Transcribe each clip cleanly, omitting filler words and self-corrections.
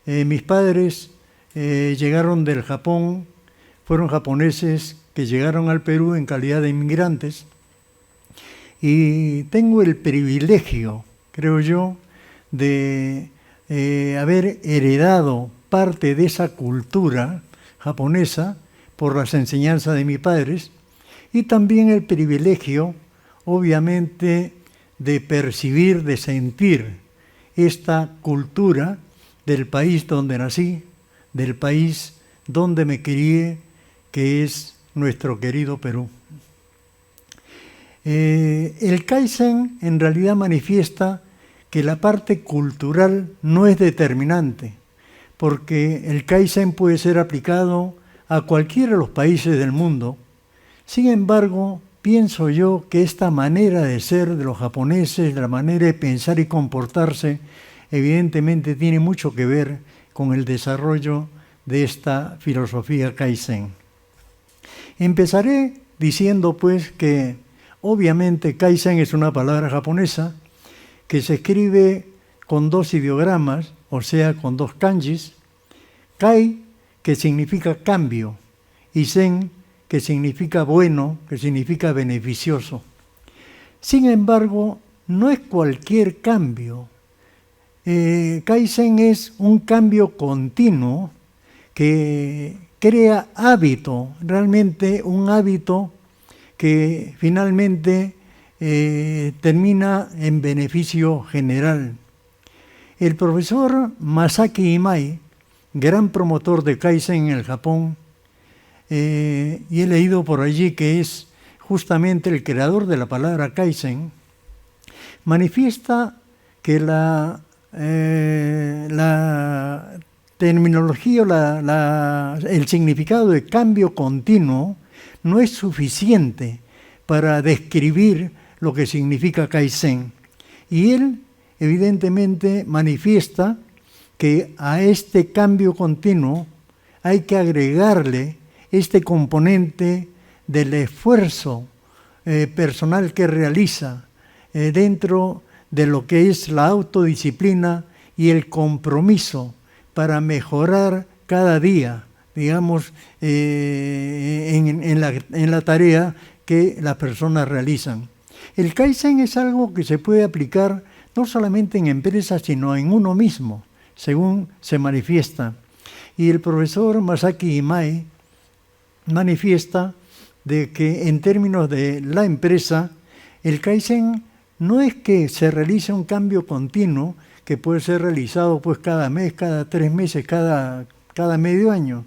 Mis padres llegaron del Japón, fueron japoneses que llegaron al Perú en calidad de inmigrantes, y tengo el privilegio, creo yo, de haber heredado parte de esa cultura japonesa por las enseñanzas de mis padres, y también el privilegio, obviamente, de percibir, de sentir esta cultura del país donde nací, del país donde me crié, que es nuestro querido Perú. El Kaizen en realidad manifiesta que la parte cultural no es determinante, porque el Kaizen puede ser aplicado a cualquiera de los países del mundo. Sin embargo, pienso yo que esta manera de ser de los japoneses, la manera de pensar y comportarse, evidentemente tiene mucho que ver con el desarrollo de esta filosofía Kaizen. Empezaré diciendo pues que obviamente Kaizen es una palabra japonesa que se escribe con dos ideogramas, o sea, con dos kanjis, Kai, que significa cambio, y Zen, que significa bueno, que significa beneficioso. Sin embargo, no es cualquier cambio. Kaizen es un cambio continuo que crea hábito, realmente un hábito que finalmente termina en beneficio general. El profesor Masaki Imai, gran promotor de Kaizen en el Japón, y he leído por allí que es justamente el creador de la palabra Kaizen, manifiesta que la terminología, el significado de cambio continuo no es suficiente para describir lo que significa Kaizen. Y él, evidentemente, manifiesta que a este cambio continuo hay que agregarle este componente del esfuerzo personal que realiza dentro de lo que es la autodisciplina y el compromiso para mejorar cada día, digamos, en la tarea que las personas realizan. El Kaizen es algo que se puede aplicar no solamente en empresas, sino en uno mismo, según se manifiesta. Y el profesor Masaki Imai manifiesta de que en términos de la empresa, el Kaizen no es que se realice un cambio continuo que puede ser realizado pues cada mes, cada 3 meses, cada medio año.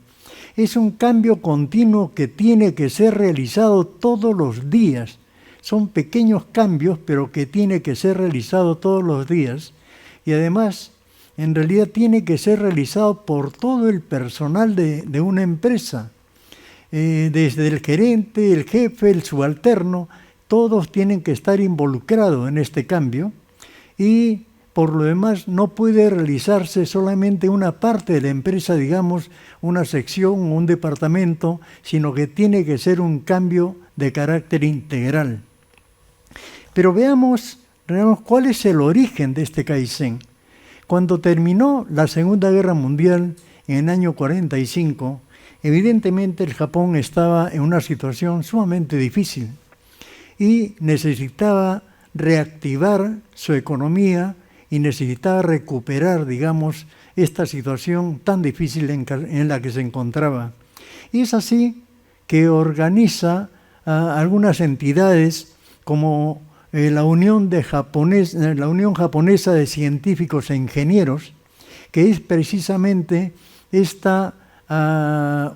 Es un cambio continuo que tiene que ser realizado todos los días. Son pequeños cambios, pero que tiene que ser realizado todos los días. Y además, en realidad tiene que ser realizado por todo el personal de una empresa. Desde el gerente, el jefe, el subalterno, todos tienen que estar involucrados en este cambio. Y por lo demás, no puede realizarse solamente una parte de la empresa, digamos, una sección, un departamento, sino que tiene que ser un cambio de carácter integral. Pero veamos cuál es el origen de este Kaizen. Cuando terminó la Segunda Guerra Mundial, en el año 45, evidentemente el Japón estaba en una situación sumamente difícil y necesitaba reactivar su economía y necesitaba recuperar, digamos, esta situación tan difícil en la que se encontraba. Y es así que organiza algunas entidades como la Unión Japonesa de Científicos e Ingenieros, que es precisamente esta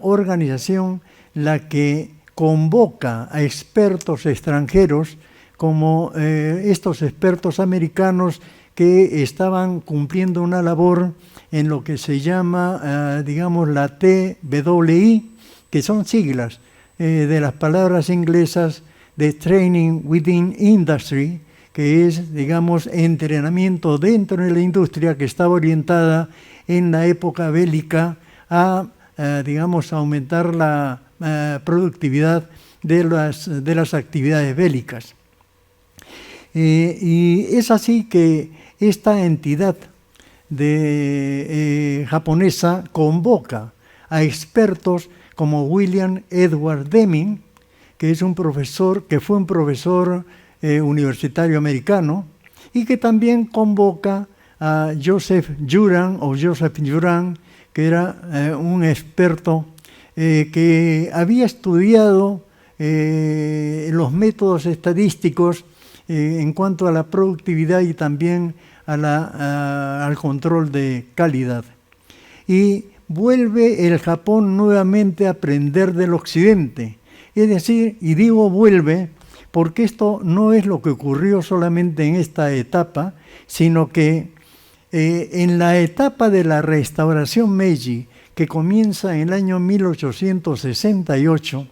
organización la que convoca a expertos extranjeros como estos expertos americanos que estaban cumpliendo una labor en lo que se llama, digamos, la TWI, que son siglas de las palabras inglesas de Training Within Industry, que es, digamos, entrenamiento dentro de la industria, que estaba orientada en la época bélica a, digamos, aumentar la productividad de las actividades bélicas. Y es así que esta entidad japonesa convoca a expertos como William Edward Deming, que es un profesor, que fue un profesor universitario americano, y que también convoca a Joseph Juran, que era un experto que había estudiado los métodos estadísticos en cuanto a la productividad y también al control de calidad. Y vuelve el Japón nuevamente a aprender del Occidente. Es decir, y digo vuelve, porque esto no es lo que ocurrió solamente en esta etapa, sino que en la etapa de la restauración Meiji, que comienza en el año 1868,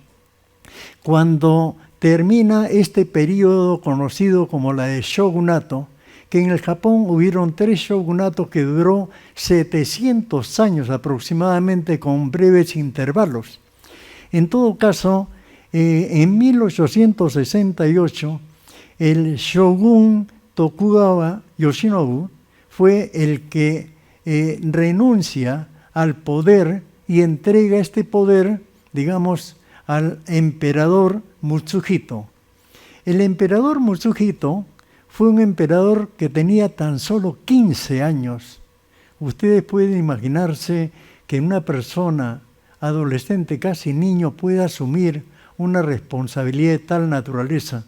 cuando termina este periodo conocido como la de shogunato, que en el Japón hubieron 3 shogunatos que duró 700 años aproximadamente con breves intervalos. En todo caso, en 1868, el shogun Tokugawa Yoshinobu fue el que renuncia al poder y entrega este poder, digamos, al emperador Mutsuhito. El emperador Mutsuhito fue un emperador que tenía tan solo 15 años. Ustedes pueden imaginarse que una persona adolescente, casi niño, pueda asumir una responsabilidad de tal naturaleza,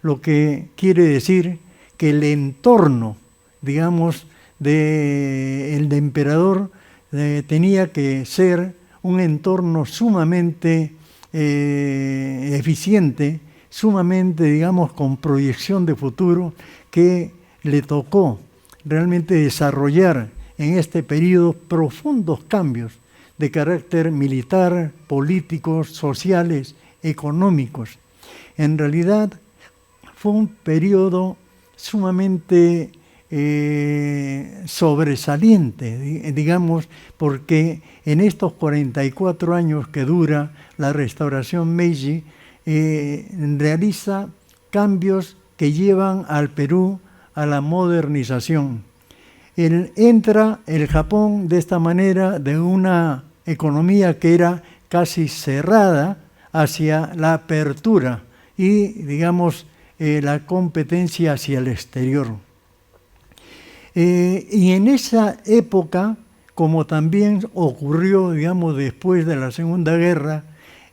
lo que quiere decir que el entorno, digamos, del emperador tenía que ser un entorno sumamente eficiente, sumamente, digamos, con proyección de futuro, que le tocó realmente desarrollar en este periodo profundos cambios de carácter militar, políticos, sociales, económicos. En realidad fue un periodo sumamente sobresaliente, digamos, porque en estos 44 años que dura la restauración Meiji, realiza cambios que llevan al Perú a la modernización. Entra el Japón de esta manera de una economía que era casi cerrada hacia la apertura y, digamos, la competencia hacia el exterior. Y en esa época, como también ocurrió, digamos, después de la Segunda Guerra,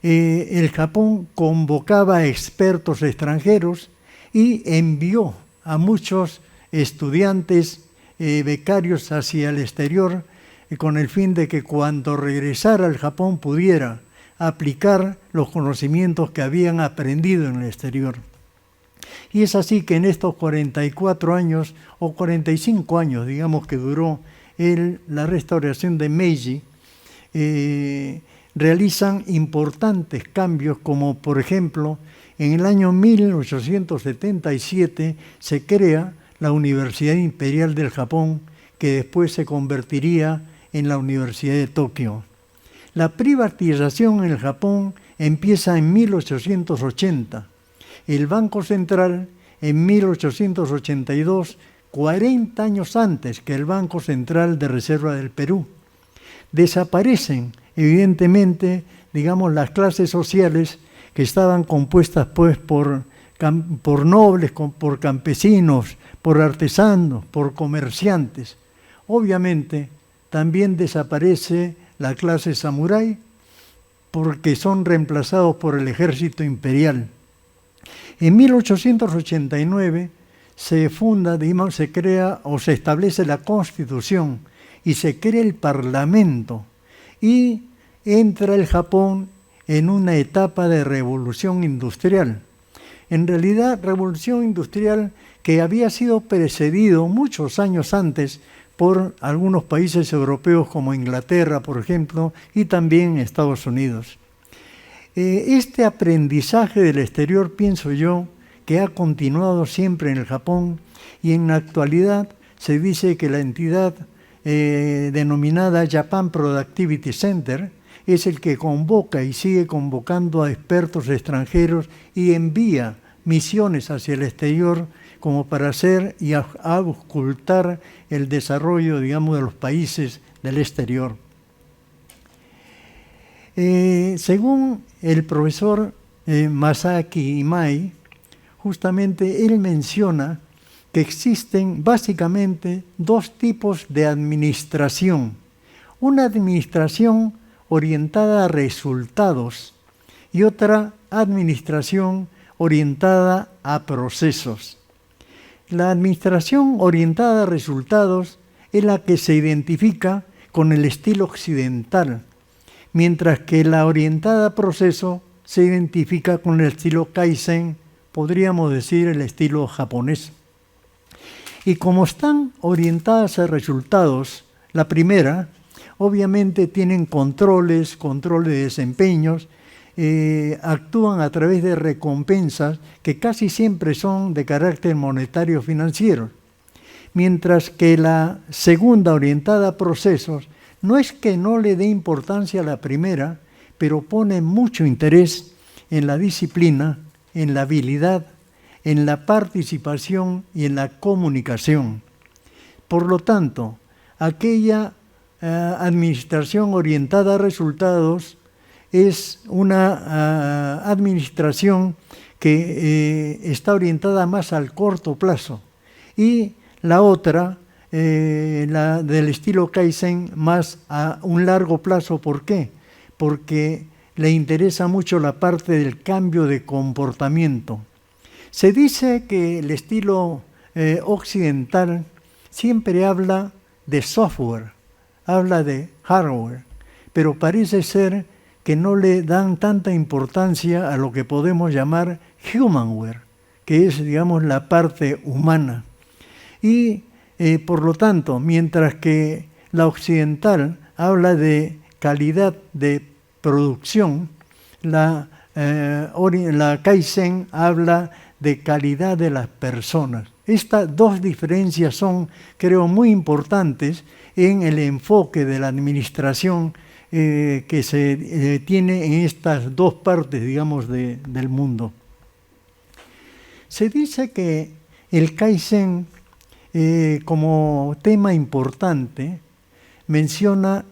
el Japón convocaba a expertos extranjeros y envió a muchos estudiantes becarios hacia el exterior con el fin de que cuando regresara al Japón pudiera aplicar los conocimientos que habían aprendido en el exterior. Y es así que en estos 44 años o 45 años, digamos, que duró la restauración de Meiji, realizan importantes cambios, como por ejemplo, en el año 1877 se crea la Universidad Imperial del Japón, que después se convertiría en la Universidad de Tokio. La privatización en el Japón empieza en 1880. El Banco Central, en 1882, 40 años antes que el Banco Central de Reserva del Perú. Desaparecen, evidentemente, digamos, las clases sociales que estaban compuestas pues por nobles, por campesinos, por artesanos, por comerciantes. Obviamente, también desaparece la clase samurái porque son reemplazados por el ejército imperial. En 1889 se funda, digamos, se crea o se establece la Constitución y se crea el Parlamento y entra el Japón en una etapa de revolución industrial. En realidad, revolución industrial que había sido precedido muchos años antes por algunos países europeos como Inglaterra, por ejemplo, y también Estados Unidos. Este aprendizaje del exterior, pienso yo, que ha continuado siempre en el Japón y en la actualidad se dice que la entidad denominada Japan Productivity Center es el que convoca y sigue convocando a expertos extranjeros y envía misiones hacia el exterior como para hacer y auscultar el desarrollo, digamos, de los países del exterior. Según el profesor Masaki Imai, justamente él menciona que existen básicamente dos tipos de administración. Una administración orientada a resultados y otra administración orientada a procesos. La administración orientada a resultados es la que se identifica con el estilo occidental, mientras que la orientada a proceso se identifica con el estilo Kaizen, podríamos decir el estilo japonés. Y como están orientadas a resultados, la primera, obviamente tienen controles de desempeños, actúan a través de recompensas que casi siempre son de carácter monetario financiero, mientras que la segunda, orientada a procesos, no es que no le dé importancia a la primera, pero pone mucho interés en la disciplina, en la habilidad, en la participación y en la comunicación. Por lo tanto, aquella administración orientada a resultados es una administración que está orientada más al corto plazo, y la otra, la del estilo Kaizen, más a un largo plazo. ¿Por qué? Porque le interesa mucho la parte del cambio de comportamiento. Se dice que el estilo occidental siempre habla de software, habla de hardware, pero parece ser que no le dan tanta importancia a lo que podemos llamar humanware, que es, digamos, la parte humana. Y por lo tanto, mientras que la occidental habla de calidad de producción, la Kaizen habla de calidad de las personas. Estas dos diferencias son, creo, muy importantes en el enfoque de la administración que se tiene en estas dos partes, digamos, del mundo. Se dice que el Kaizen, como tema importante, menciona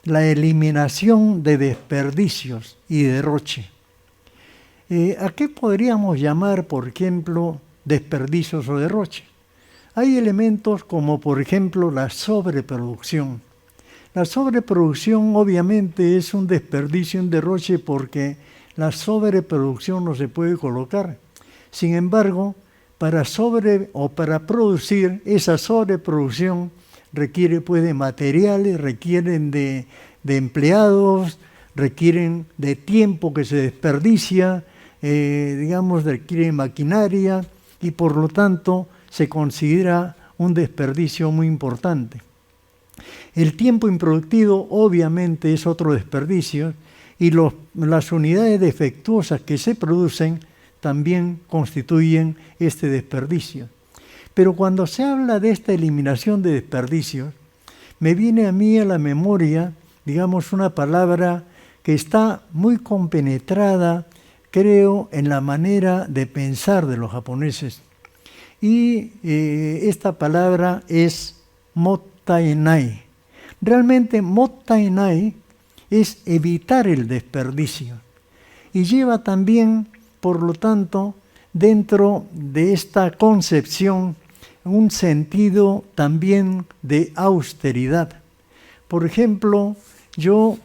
la eliminación de desperdicios y derroche. ¿A qué podríamos llamar, por ejemplo, desperdicios o derroche? Hay elementos como, por ejemplo, la sobreproducción. La sobreproducción obviamente es un desperdicio, un derroche, porque la sobreproducción no se puede colocar. Sin embargo, para producir esa sobreproducción requiere pues de materiales, requieren de empleados, requieren de tiempo que se desperdicia, requiere maquinaria, y por lo tanto se considera un desperdicio muy importante. El tiempo improductivo obviamente es otro desperdicio, y las unidades defectuosas que se producen también constituyen este desperdicio. Pero cuando se habla de esta eliminación de desperdicios, me viene a mí a la memoria, digamos, una palabra que está muy compenetrada, creo, en la manera de pensar de los japoneses. Y esta palabra es mottainai. Realmente mottainai es evitar el desperdicio, y lleva también, por lo tanto, dentro de esta concepción, un sentido también de austeridad. Por ejemplo, yo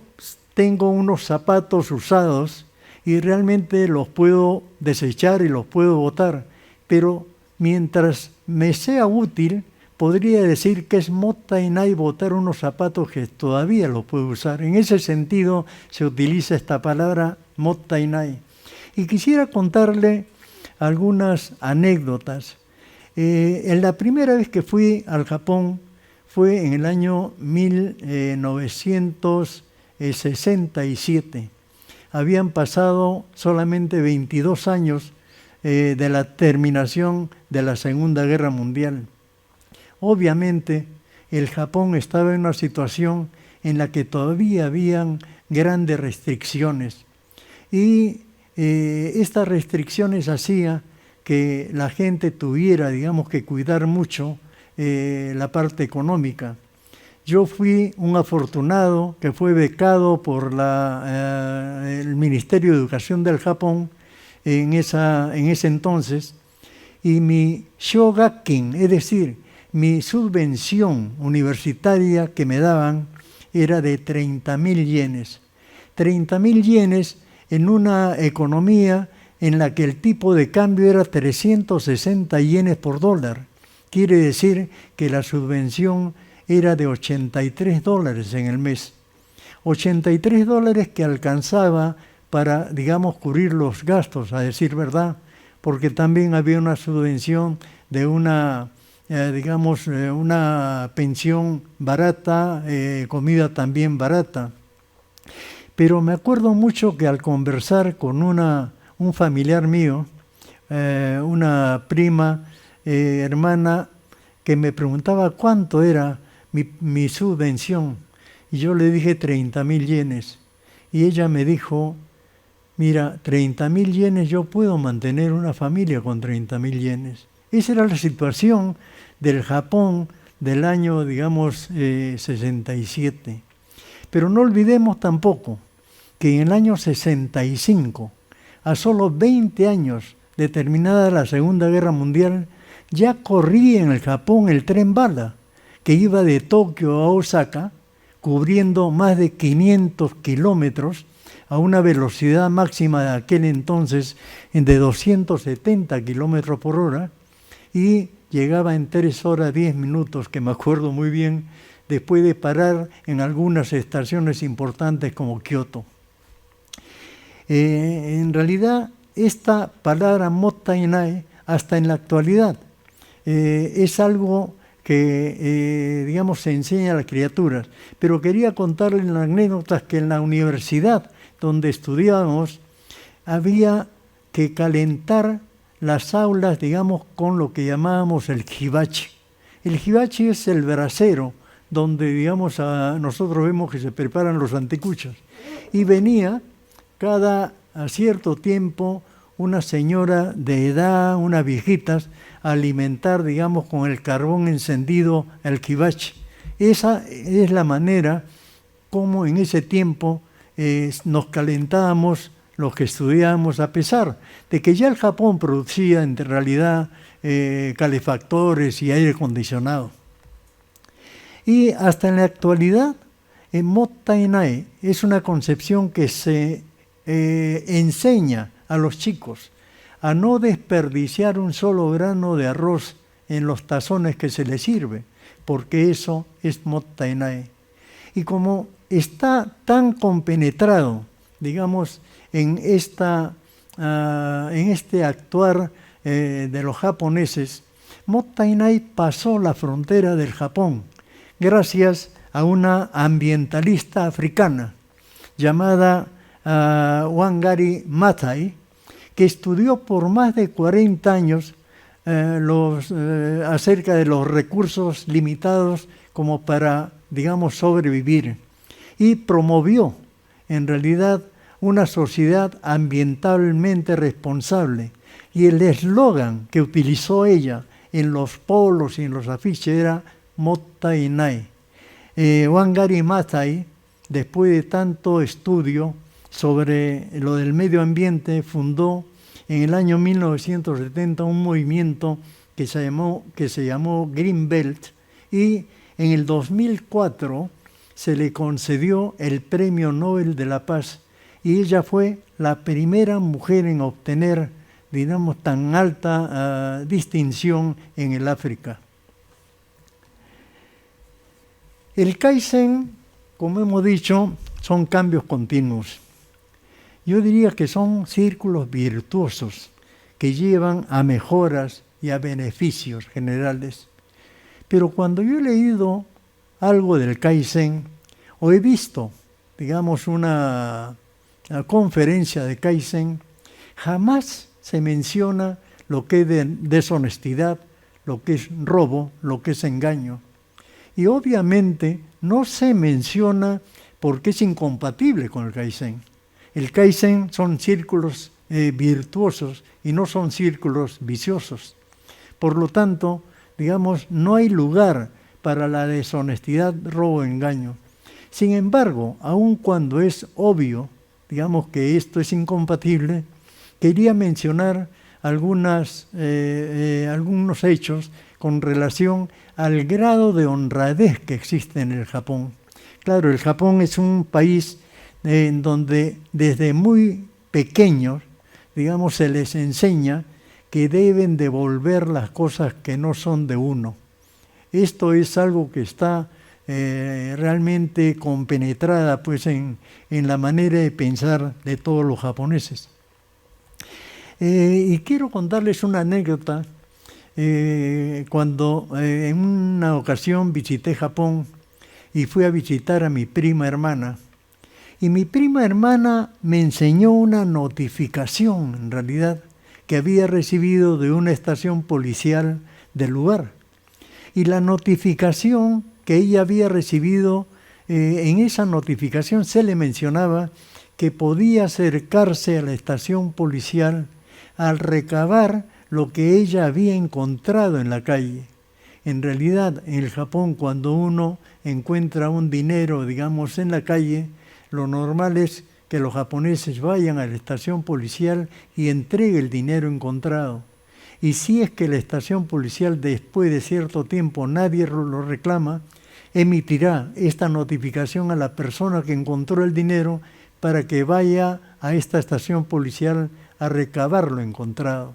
tengo unos zapatos usados y realmente los puedo desechar y los puedo botar, pero mientras me sea útil, podría decir que es mottainai botar unos zapatos que todavía los puedo usar. En ese sentido se utiliza esta palabra mottainai. Y quisiera contarle algunas anécdotas. En la primera vez que fui al Japón fue en el año 1967. Habían pasado solamente 22 años de la terminación de la Segunda Guerra Mundial. Obviamente, el Japón estaba en una situación en la que todavía habían grandes restricciones, y estas restricciones hacían que la gente tuviera, digamos, que cuidar mucho la parte económica. Yo fui un afortunado que fue becado por el Ministerio de Educación del Japón en ese entonces, y mi shogakken, es decir, mi subvención universitaria que me daban era de 30.000 yenes. 30.000 yenes en una economía en la que el tipo de cambio era 360 yenes por dólar. Quiere decir que la subvención era de $83 en el mes. $83 que alcanzaba para, digamos, cubrir los gastos, a decir verdad, porque también había una subvención de una pensión barata, comida también barata. Pero me acuerdo mucho que al conversar con un familiar mío, una prima, hermana, que me preguntaba cuánto era mi subvención, y yo le dije 30.000 yenes, y ella me dijo, mira, 30.000 yenes, yo puedo mantener una familia con 30.000 yenes. Esa era la situación del Japón del año, digamos, 67. Pero no olvidemos tampoco que en el año 65, a solo 20 años de terminada la Segunda Guerra Mundial, ya corría en el Japón el tren bala, que iba de Tokio a Osaka, cubriendo más de 500 kilómetros a una velocidad máxima de aquel entonces de 270 kilómetros por hora, y llegaba en 3 horas 10 minutos, que me acuerdo muy bien, después de parar en algunas estaciones importantes como Kioto. En realidad, esta palabra Motta I Nai, hasta en la actualidad, es algo que, digamos, se enseña a las criaturas. Pero quería contarles las anécdotas que en la universidad donde estudiábamos había que calentar las aulas, digamos, con lo que llamábamos el hibachi. El hibachi es el brasero donde, digamos, nosotros vemos que se preparan los anticuchos. Y venía a cierto tiempo una señora de edad, unas viejitas, a alimentar, digamos, con el carbón encendido el hibachi. Esa es la manera como en ese tiempo nos calentábamos los que estudiábamos, a pesar de que ya el Japón producía en realidad calefactores y aire acondicionado. Y hasta en la actualidad, Motta I Nai es una concepción que se enseña a los chicos a no desperdiciar un solo grano de arroz en los tazones que se les sirve, porque eso es Motta I Nai. Y como está tan compenetrado, digamos, en este actuar de los japoneses, Motta I Nai pasó la frontera del Japón gracias a una ambientalista africana llamada Wangari Maathai, que estudió por más de 40 años acerca de los recursos limitados como para, digamos, sobrevivir, y promovió en realidad una sociedad ambientalmente responsable. Y el eslogan que utilizó ella en los polos y en los afiches era Motta I Nai. Wangari Maathai, después de tanto estudio sobre lo del medio ambiente, fundó en el año 1970 un movimiento que se llamó Green Belt, y en el 2004 se le concedió el Premio Nobel de la Paz, y ella fue la primera mujer en obtener, digamos, tan alta distinción en el África. El Kaizen, como hemos dicho, son cambios continuos. Yo diría que son círculos virtuosos que llevan a mejoras y a beneficios generales. Pero cuando yo he leído algo del Kaizen, o he visto, digamos, una conferencia de Kaizen, jamás se menciona lo que es deshonestidad, lo que es robo, lo que es engaño. Y obviamente no se menciona porque es incompatible con el Kaizen. El Kaizen son círculos virtuosos y no son círculos viciosos. Por lo tanto, digamos, no hay lugar para la deshonestidad, robo, engaño. Sin embargo, aun cuando es obvio, digamos, que esto es incompatible, quería mencionar algunos hechos con relación al grado de honradez que existe en el Japón. Claro, el Japón es un país en donde desde muy pequeños, digamos, se les enseña que deben devolver las cosas que no son de uno. Esto es algo que está realmente compenetrada pues, en la manera de pensar de todos los japoneses. Y quiero contarles una anécdota. Cuando en una ocasión visité Japón y fui a visitar a mi prima hermana, y mi prima hermana me enseñó una notificación, en realidad, que había recibido de una estación policial del lugar. Y la notificación que ella había recibido, en esa notificación se le mencionaba que podía acercarse a la estación policial al recabar lo que ella había encontrado en la calle. En realidad, en el Japón, cuando uno encuentra un dinero, digamos, en la calle, lo normal es que los japoneses vayan a la estación policial y entreguen el dinero encontrado. Y si es que la estación policial después de cierto tiempo nadie lo reclama, emitirá esta notificación a la persona que encontró el dinero para que vaya a esta estación policial a recabar lo encontrado.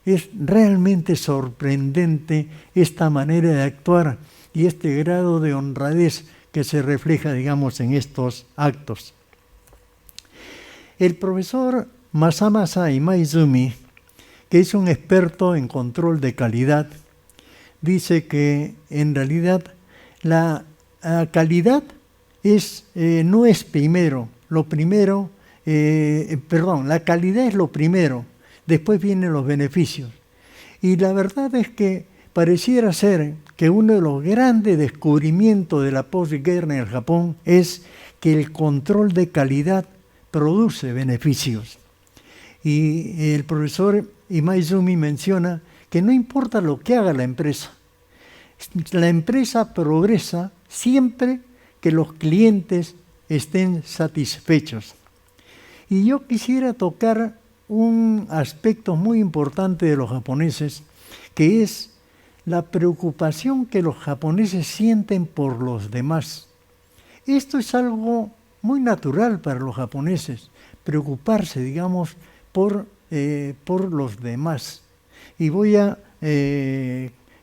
Es realmente sorprendente esta manera de actuar y este grado de honradez que se refleja, digamos, en estos actos. El profesor Masamasa Imaizumi, que es un experto en control de calidad, dice que en realidad la calidad no es primero. La calidad es lo primero, después vienen los beneficios. Y la verdad es que pareciera ser que uno de los grandes descubrimientos de la posguerra en el Japón es que el control de calidad produce beneficios. Y el profesor Imaizumi menciona que no importa lo que haga la empresa progresa siempre que los clientes estén satisfechos. Y yo quisiera tocar un aspecto muy importante de los japoneses, que es la preocupación que los japoneses sienten por los demás. Esto es algo muy natural para los japoneses, preocuparse, digamos, por los demás. Y voy a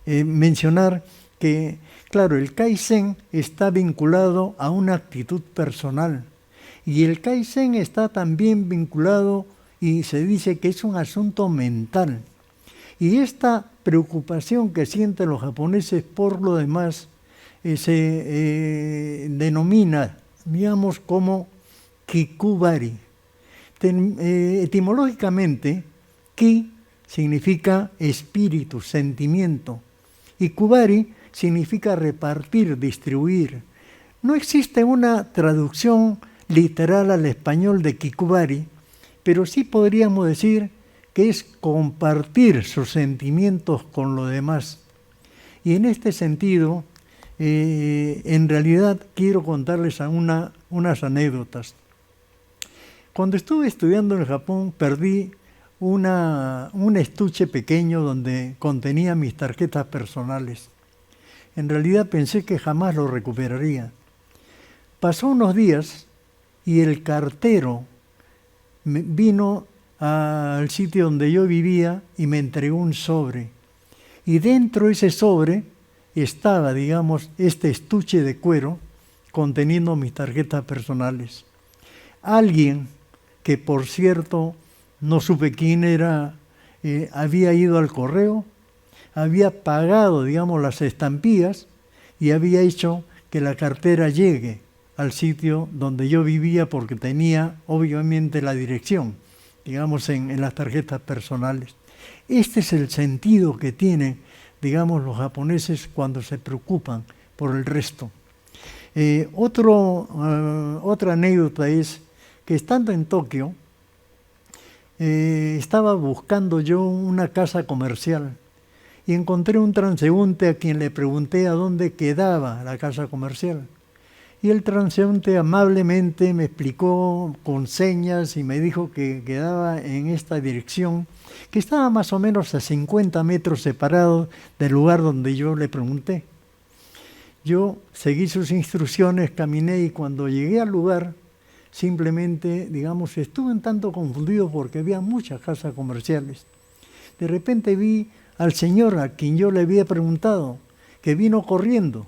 mencionar que, claro, el Kaizen está vinculado a una actitud personal. Y el Kaizen está también vinculado, y se dice que es un asunto mental. Y esta preocupación que sienten los japoneses por lo demás se denomina, digamos, como Kikubari. Etimológicamente, ki significa espíritu, sentimiento, y kubari significa repartir, distribuir. No existe una traducción literal al español de Kikubari, pero sí podríamos decir que es compartir sus sentimientos con los demás. Y en este sentido, en realidad quiero contarles unas anécdotas. Cuando estuve estudiando en Japón, perdí un estuche pequeño donde contenía mis tarjetas personales. En realidad pensé que jamás lo recuperaría. Pasó unos días y el cartero vino al sitio donde yo vivía y me entregó un sobre. Y dentro de ese sobre estaba, digamos, este estuche de cuero conteniendo mis tarjetas personales. Alguien que, por cierto, no supe quién era, había ido al correo, había pagado, digamos, las estampillas y había hecho que la cartera llegue al sitio donde yo vivía porque tenía, obviamente, la dirección, digamos, en las tarjetas personales. Este es el sentido que tienen, digamos, los japoneses cuando se preocupan por el resto. Otra anécdota es que estando en Tokio, estaba buscando yo una casa comercial y encontré un transeúnte a quien le pregunté a dónde quedaba la casa comercial. Y el transeúnte amablemente me explicó con señas y me dijo que quedaba en esta dirección, que estaba más o menos a 50 metros separado del lugar donde yo le pregunté. Yo seguí sus instrucciones, caminé y cuando llegué al lugar, simplemente, digamos, estuve un tanto confundido porque había muchas casas comerciales. De repente vi al señor a quien yo le había preguntado, que vino corriendo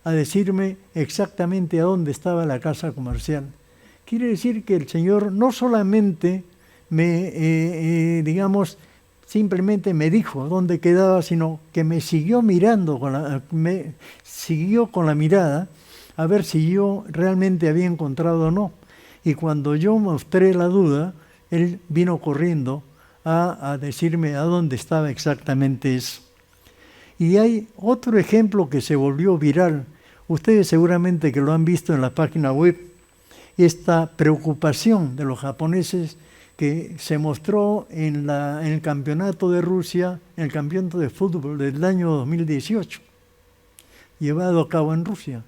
a decirme exactamente a dónde estaba la casa comercial. Quiere decir que el señor no solamente digamos, simplemente me dijo dónde quedaba, sino que me siguió mirando, me siguió con la mirada a ver si yo realmente había encontrado o no. Y cuando yo mostré la duda, él vino corriendo a decirme a dónde estaba exactamente eso. Y hay otro ejemplo que se volvió viral. Ustedes seguramente que lo han visto en la página web, esta preocupación de los japoneses que se mostró en el campeonato de Rusia, en el campeonato de fútbol del año 2018, llevado a cabo en Rusia,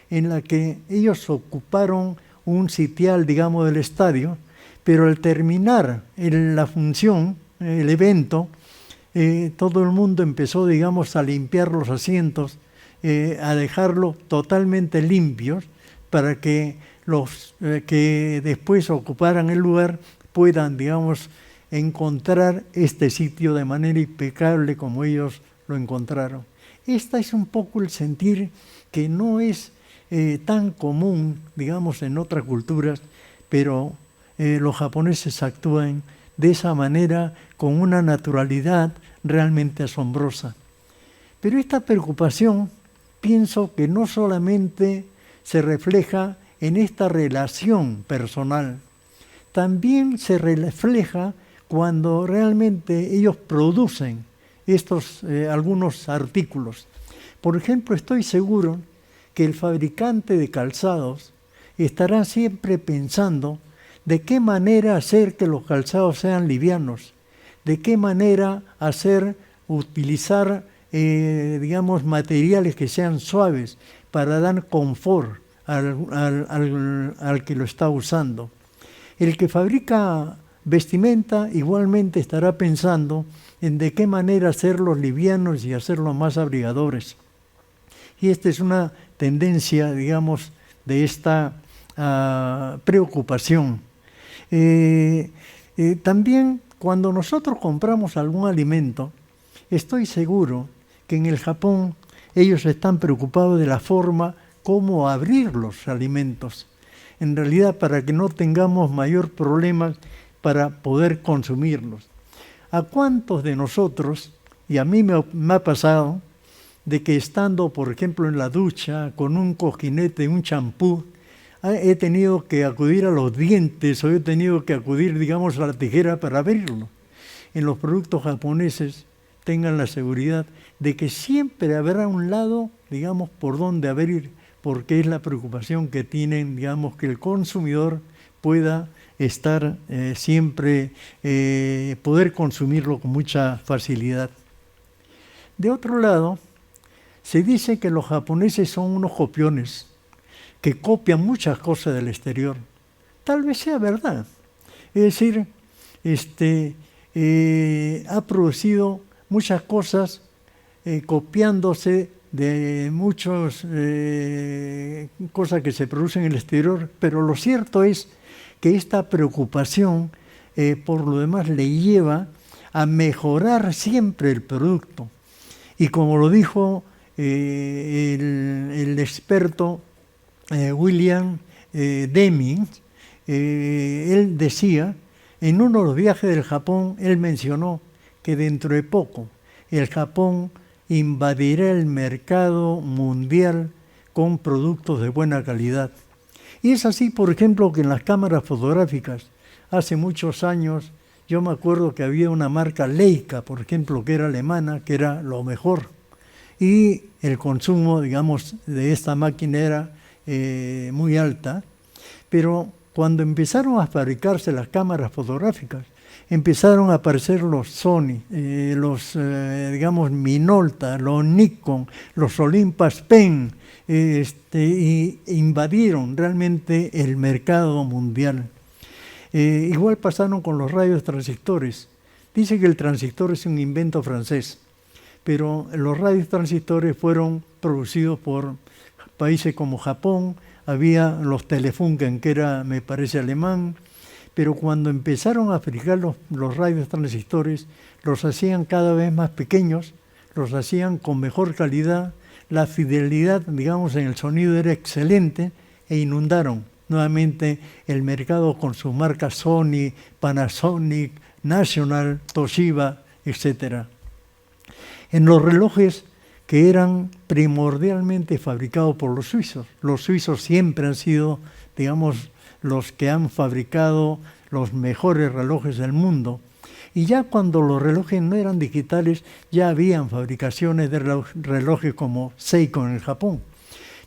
en la que ellos ocuparon un sitial, digamos, del estadio, pero al terminar la función, el evento, todo el mundo empezó, digamos, a limpiar los asientos, a dejarlos totalmente limpios para que los que después ocuparan el lugar puedan, digamos, encontrar este sitio de manera impecable como ellos lo encontraron. Este es un poco el sentir que no es tan común, digamos, en otras culturas, pero los japoneses actúan de esa manera con una naturalidad realmente asombrosa. Pero esta preocupación, pienso que no solamente se refleja en esta relación personal, también se refleja cuando realmente ellos producen algunos artículos. Por ejemplo, estoy seguro que el fabricante de calzados estará siempre pensando de qué manera hacer que los calzados sean livianos, de qué manera utilizar, digamos, materiales que sean suaves para dar confort al que lo está usando. El que fabrica vestimenta igualmente estará pensando en de qué manera hacerlos livianos y hacerlos más abrigadores. Y esta es una tendencia, digamos, de esta preocupación. También cuando nosotros compramos algún alimento, estoy seguro que en el Japón ellos están preocupados de la forma como abrir los alimentos. En realidad, para que no tengamos mayor problema para poder consumirlos. ¿A cuántos de nosotros, y a mí me ha pasado, de que estando, por ejemplo, en la ducha, con un cojinete, un champú, he tenido que acudir a los dientes o he tenido que acudir, digamos, a la tijera para abrirlo? En los productos japoneses tengan la seguridad de que siempre habrá un lado, digamos, por donde abrir, porque es la preocupación que tienen, digamos, que el consumidor pueda estar siempre, poder consumirlo con mucha facilidad. De otro lado, se dice que los japoneses son unos copiones, que copian muchas cosas del exterior. Tal vez sea verdad. Es decir, ha producido muchas cosas copiándose de muchas cosas que se producen en el exterior, pero lo cierto es que esta preocupación por lo demás le lleva a mejorar siempre el producto. Y como lo dijo el experto William Deming, él decía, en uno de los viajes del Japón, él mencionó que dentro de poco el Japón invadirá el mercado mundial con productos de buena calidad. Y es así, por ejemplo, que en las cámaras fotográficas, hace muchos años, yo me acuerdo que había una marca Leica, por ejemplo, que era alemana, que era lo mejor. Y el consumo, digamos, de esta máquina era muy alta. Pero cuando empezaron a fabricarse las cámaras fotográficas, empezaron a aparecer los Sony, digamos, Minolta, los Nikon, los Olympus Pen, y invadieron realmente el mercado mundial. Igual pasaron con los radios transistores. Dice que el transistor es un invento francés, pero los radios transistores fueron producidos por países como Japón, había los Telefunken, que era, me parece, alemán, pero cuando empezaron a fabricar los radios transistores, los hacían cada vez más pequeños, los hacían con mejor calidad, la fidelidad, digamos, en el sonido era excelente, e inundaron nuevamente el mercado con sus marcas Sony, Panasonic, National, Toshiba, etc. En los relojes que eran primordialmente fabricados por los suizos siempre han sido, digamos, los que han fabricado los mejores relojes del mundo. Y ya cuando los relojes no eran digitales, ya habían fabricaciones de relojes como Seiko en el Japón.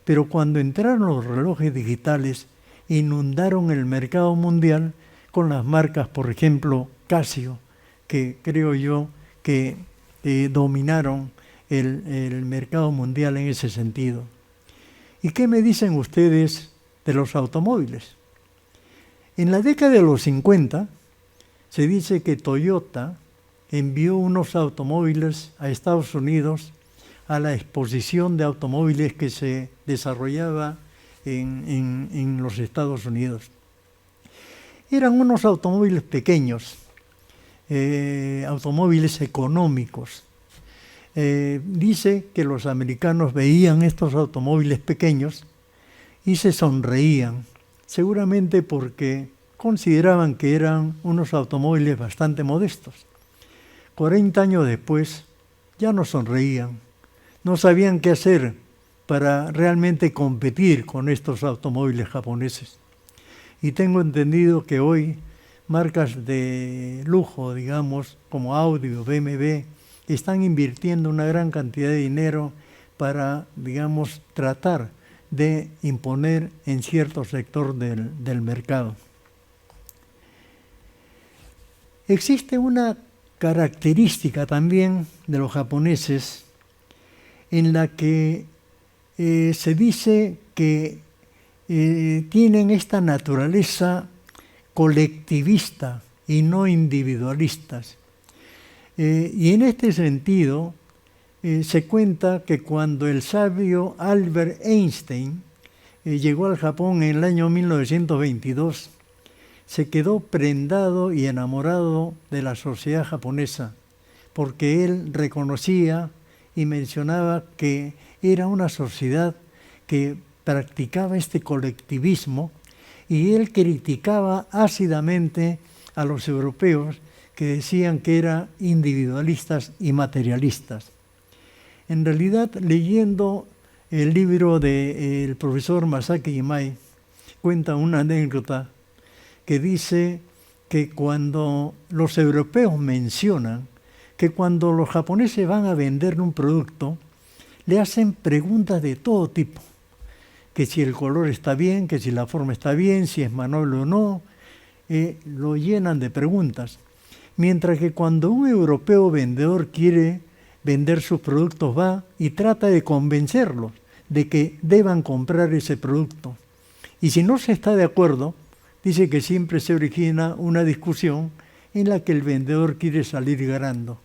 Pero cuando entraron los relojes digitales, inundaron el mercado mundial con las marcas, por ejemplo, Casio, que creo yo que dominaron el mercado mundial en ese sentido. ¿Y qué me dicen ustedes de los automóviles? En la década de los 50 se dice que Toyota envió unos automóviles a Estados Unidos a la exposición de automóviles que se desarrollaba en los Estados Unidos. Eran unos automóviles pequeños, automóviles económicos. Dice que los americanos veían estos automóviles pequeños y se sonreían, seguramente porque consideraban que eran unos automóviles bastante modestos. 40 años después ya no sonreían, no sabían qué hacer para realmente competir con estos automóviles japoneses. Y tengo entendido que hoy marcas de lujo, digamos, como Audi o BMW, están invirtiendo una gran cantidad de dinero para, digamos, tratar de imponer en cierto sector del mercado. Existe una característica también de los japoneses en la que se dice que tienen esta naturaleza colectivista y no individualistas. Y en este sentido se cuenta que cuando el sabio Albert Einstein llegó al Japón en el año 1922, se quedó prendado y enamorado de la sociedad japonesa, porque él reconocía y mencionaba que era una sociedad que practicaba este colectivismo, y él criticaba ácidamente a los europeos que decían que eran individualistas y materialistas. En realidad, leyendo el libro del profesor Masaki Imai, cuenta una anécdota que dice que cuando los europeos mencionan que cuando los japoneses van a vender un producto, le hacen preguntas de todo tipo, que si el color está bien, que si la forma está bien, si es manoble o no, lo llenan de preguntas. Mientras que cuando un europeo vendedor quiere vender sus productos, va y trata de convencerlos de que deban comprar ese producto. Y si no se está de acuerdo, dice que siempre se origina una discusión en la que el vendedor quiere salir ganando.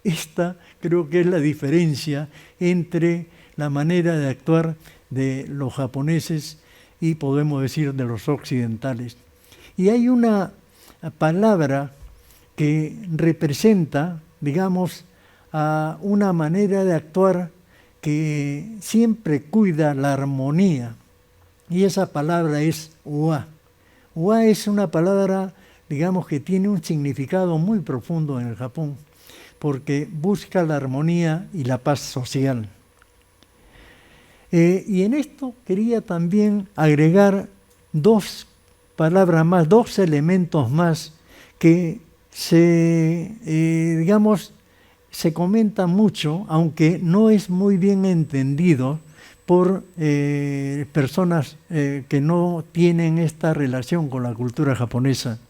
Esta creo que es la diferencia entre la manera de actuar de los japoneses y podemos decir de los occidentales. Y hay una palabra que representa, digamos, a una manera de actuar que siempre cuida la armonía, y esa palabra es wa. Wa es una palabra, digamos, que tiene un significado muy profundo en el Japón, porque busca la armonía y la paz social. Y en esto quería también agregar dos palabras más, dos elementos más que digamos, se comenta mucho, aunque no es muy bien entendido por personas que no tienen esta relación con la cultura japonesa.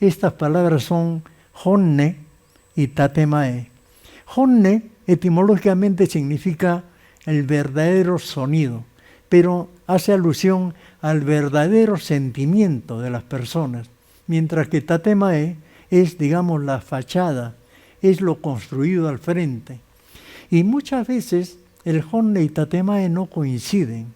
Estas palabras son honne y tatemae. Honne etimológicamente significa el verdadero sonido, pero hace alusión al verdadero sentimiento de las personas, mientras que tatemae es, digamos, la fachada, es lo construido al frente. Y muchas veces el honne y tatemae no coinciden.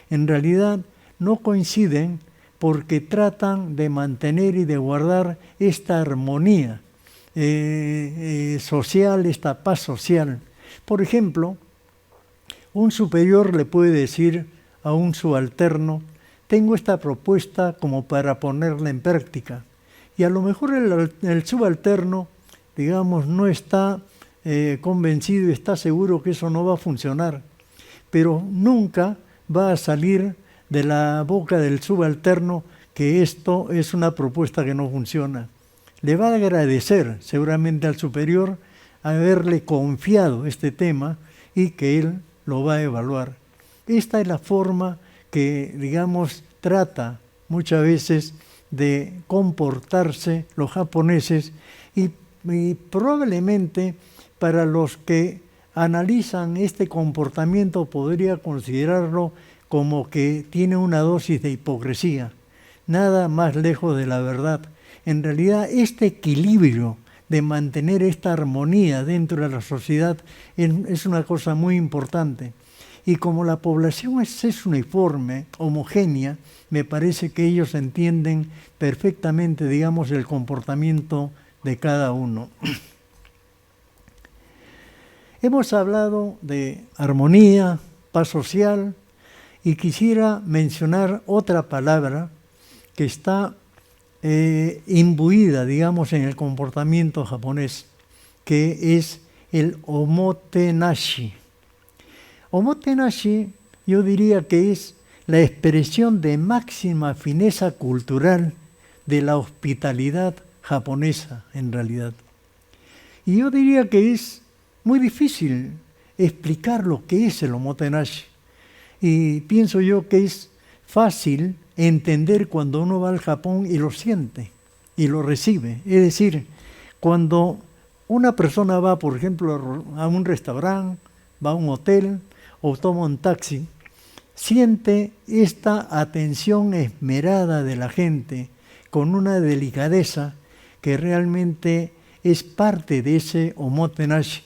En realidad no coinciden porque tratan de mantener y de guardar esta armonía social, esta paz social. Por ejemplo, un superior le puede decir a un subalterno: tengo esta propuesta como para ponerla en práctica. Y a lo mejor el subalterno, digamos, no está convencido y está seguro que eso no va a funcionar, pero nunca va a salir de la boca del subalterno que esto es una propuesta que no funciona. Le va a agradecer seguramente al superior haberle confiado este tema y que él lo va a evaluar. Esta es la forma que, digamos, trata muchas veces de comportarse los japoneses y probablemente para los que analizan este comportamiento podría considerarlo como que tiene una dosis de hipocresía, nada más lejos de la verdad. En realidad, este equilibrio de mantener esta armonía dentro de la sociedad es una cosa muy importante. Y como la población es uniforme, homogénea, me parece que ellos entienden perfectamente, digamos, el comportamiento de cada uno. Hemos hablado de armonía, paz social, y quisiera mencionar otra palabra que está imbuida, digamos, en el comportamiento japonés, que es el omotenashi. Omotenashi, yo diría que es la expresión de máxima fineza cultural de la hospitalidad japonesa, en realidad. Y yo diría que es muy difícil explicar lo que es el omotenashi. Y pienso yo que es fácil entender cuando uno va al Japón y lo siente y lo recibe. Es decir, cuando una persona va, por ejemplo, a un restaurante, va a un hotel o toma un taxi, siente esta atención esmerada de la gente con una delicadeza que realmente es parte de ese omotenashi.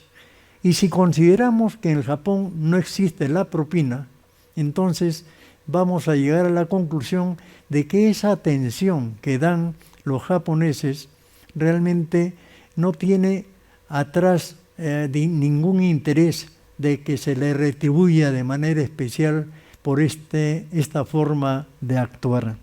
Y si consideramos que en el Japón no existe la propina, entonces vamos a llegar a la conclusión de que esa atención que dan los japoneses realmente no tiene atrás ningún interés de que se le retribuya de manera especial por esta forma de actuar.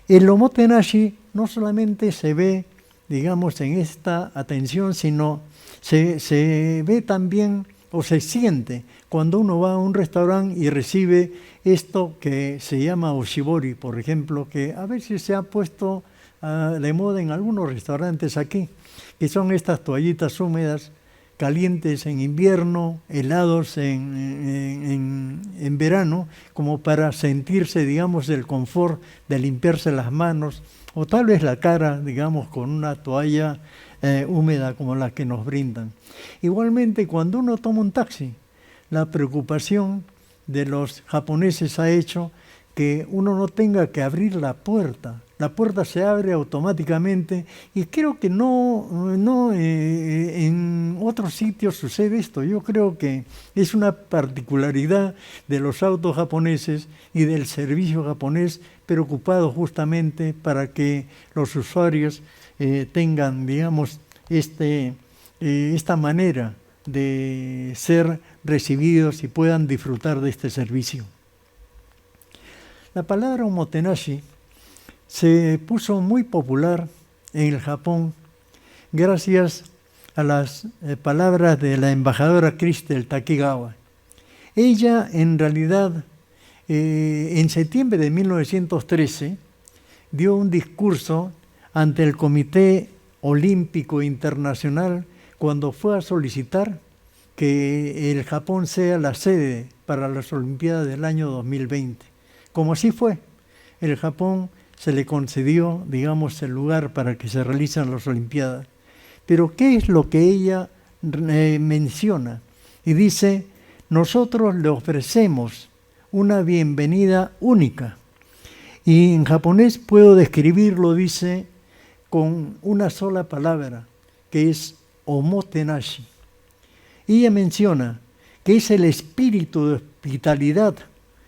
El omotenashi no solamente se ve, digamos, en esta atención, sino se ve también o se siente cuando uno va a un restaurante y recibe esto que se llama oshibori, por ejemplo, que a veces se ha puesto de moda en algunos restaurantes aquí, que son estas toallitas húmedas, calientes en invierno, helados en verano, como para sentirse, digamos, el confort de limpiarse las manos, o tal vez la cara, digamos, con una toalla húmeda como la que nos brindan. Igualmente, cuando uno toma un taxi, la preocupación de los japoneses ha hecho que uno no tenga que abrir la puerta. La puerta se abre automáticamente y creo que no en otros sitios sucede esto. Yo creo que es una particularidad de los autos japoneses y del servicio japonés preocupado justamente para que los usuarios tengan, digamos, esta manera de ser recibidos y puedan disfrutar de este servicio. La palabra omotenashi se puso muy popular en el Japón gracias a las palabras de la embajadora Christel Takigawa. Ella, en realidad, en septiembre de 1913, dio un discurso ante el Comité Olímpico Internacional cuando fue a solicitar que el Japón sea la sede para las Olimpiadas del año 2020. Como así fue, el Japón se le concedió, digamos, el lugar para que se realicen las Olimpiadas. Pero ¿qué es lo que ella menciona? Y dice, nosotros le ofrecemos una bienvenida única. Y en japonés puedo describirlo, dice, con una sola palabra, que es omotenashi. Y ella menciona que es el espíritu de hospitalidad,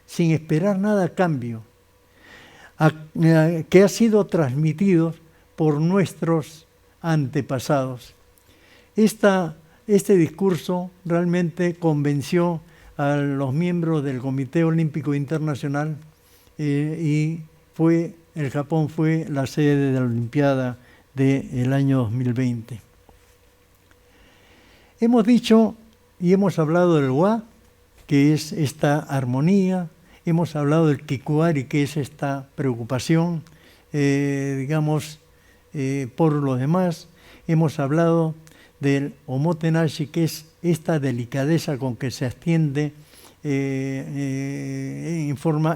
sin esperar nada a cambio, que ha sido transmitido por nuestros antepasados. Este discurso realmente convenció a los miembros del Comité Olímpico Internacional y el Japón fue la sede de la Olimpiada del año 2020. Hemos dicho y hemos hablado del wa, que es esta armonía, hemos hablado del kikuari, que es esta preocupación, por los demás, hemos hablado del omotenashi, que es esta delicadeza con que se extiende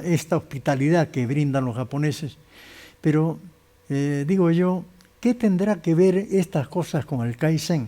esta hospitalidad que brindan los japoneses. Pero digo yo, ¿qué tendrá que ver estas cosas con el Kaizen?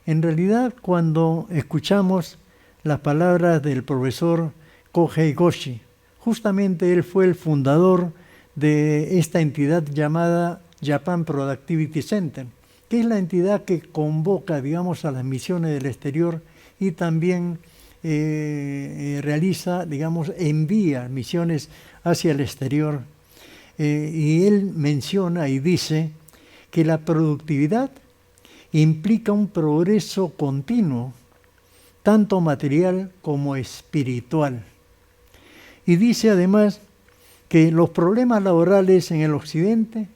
En realidad, cuando escuchamos las palabras del profesor Kohei Goshi, justamente él fue el fundador de esta entidad llamada Japan Productivity Center, que es la entidad que convoca, digamos, a las misiones del exterior y también realiza, digamos, envía misiones hacia el exterior. Y él menciona y dice que la productividad implica un progreso continuo, tanto material como espiritual. Y dice además que los problemas laborales en el occidente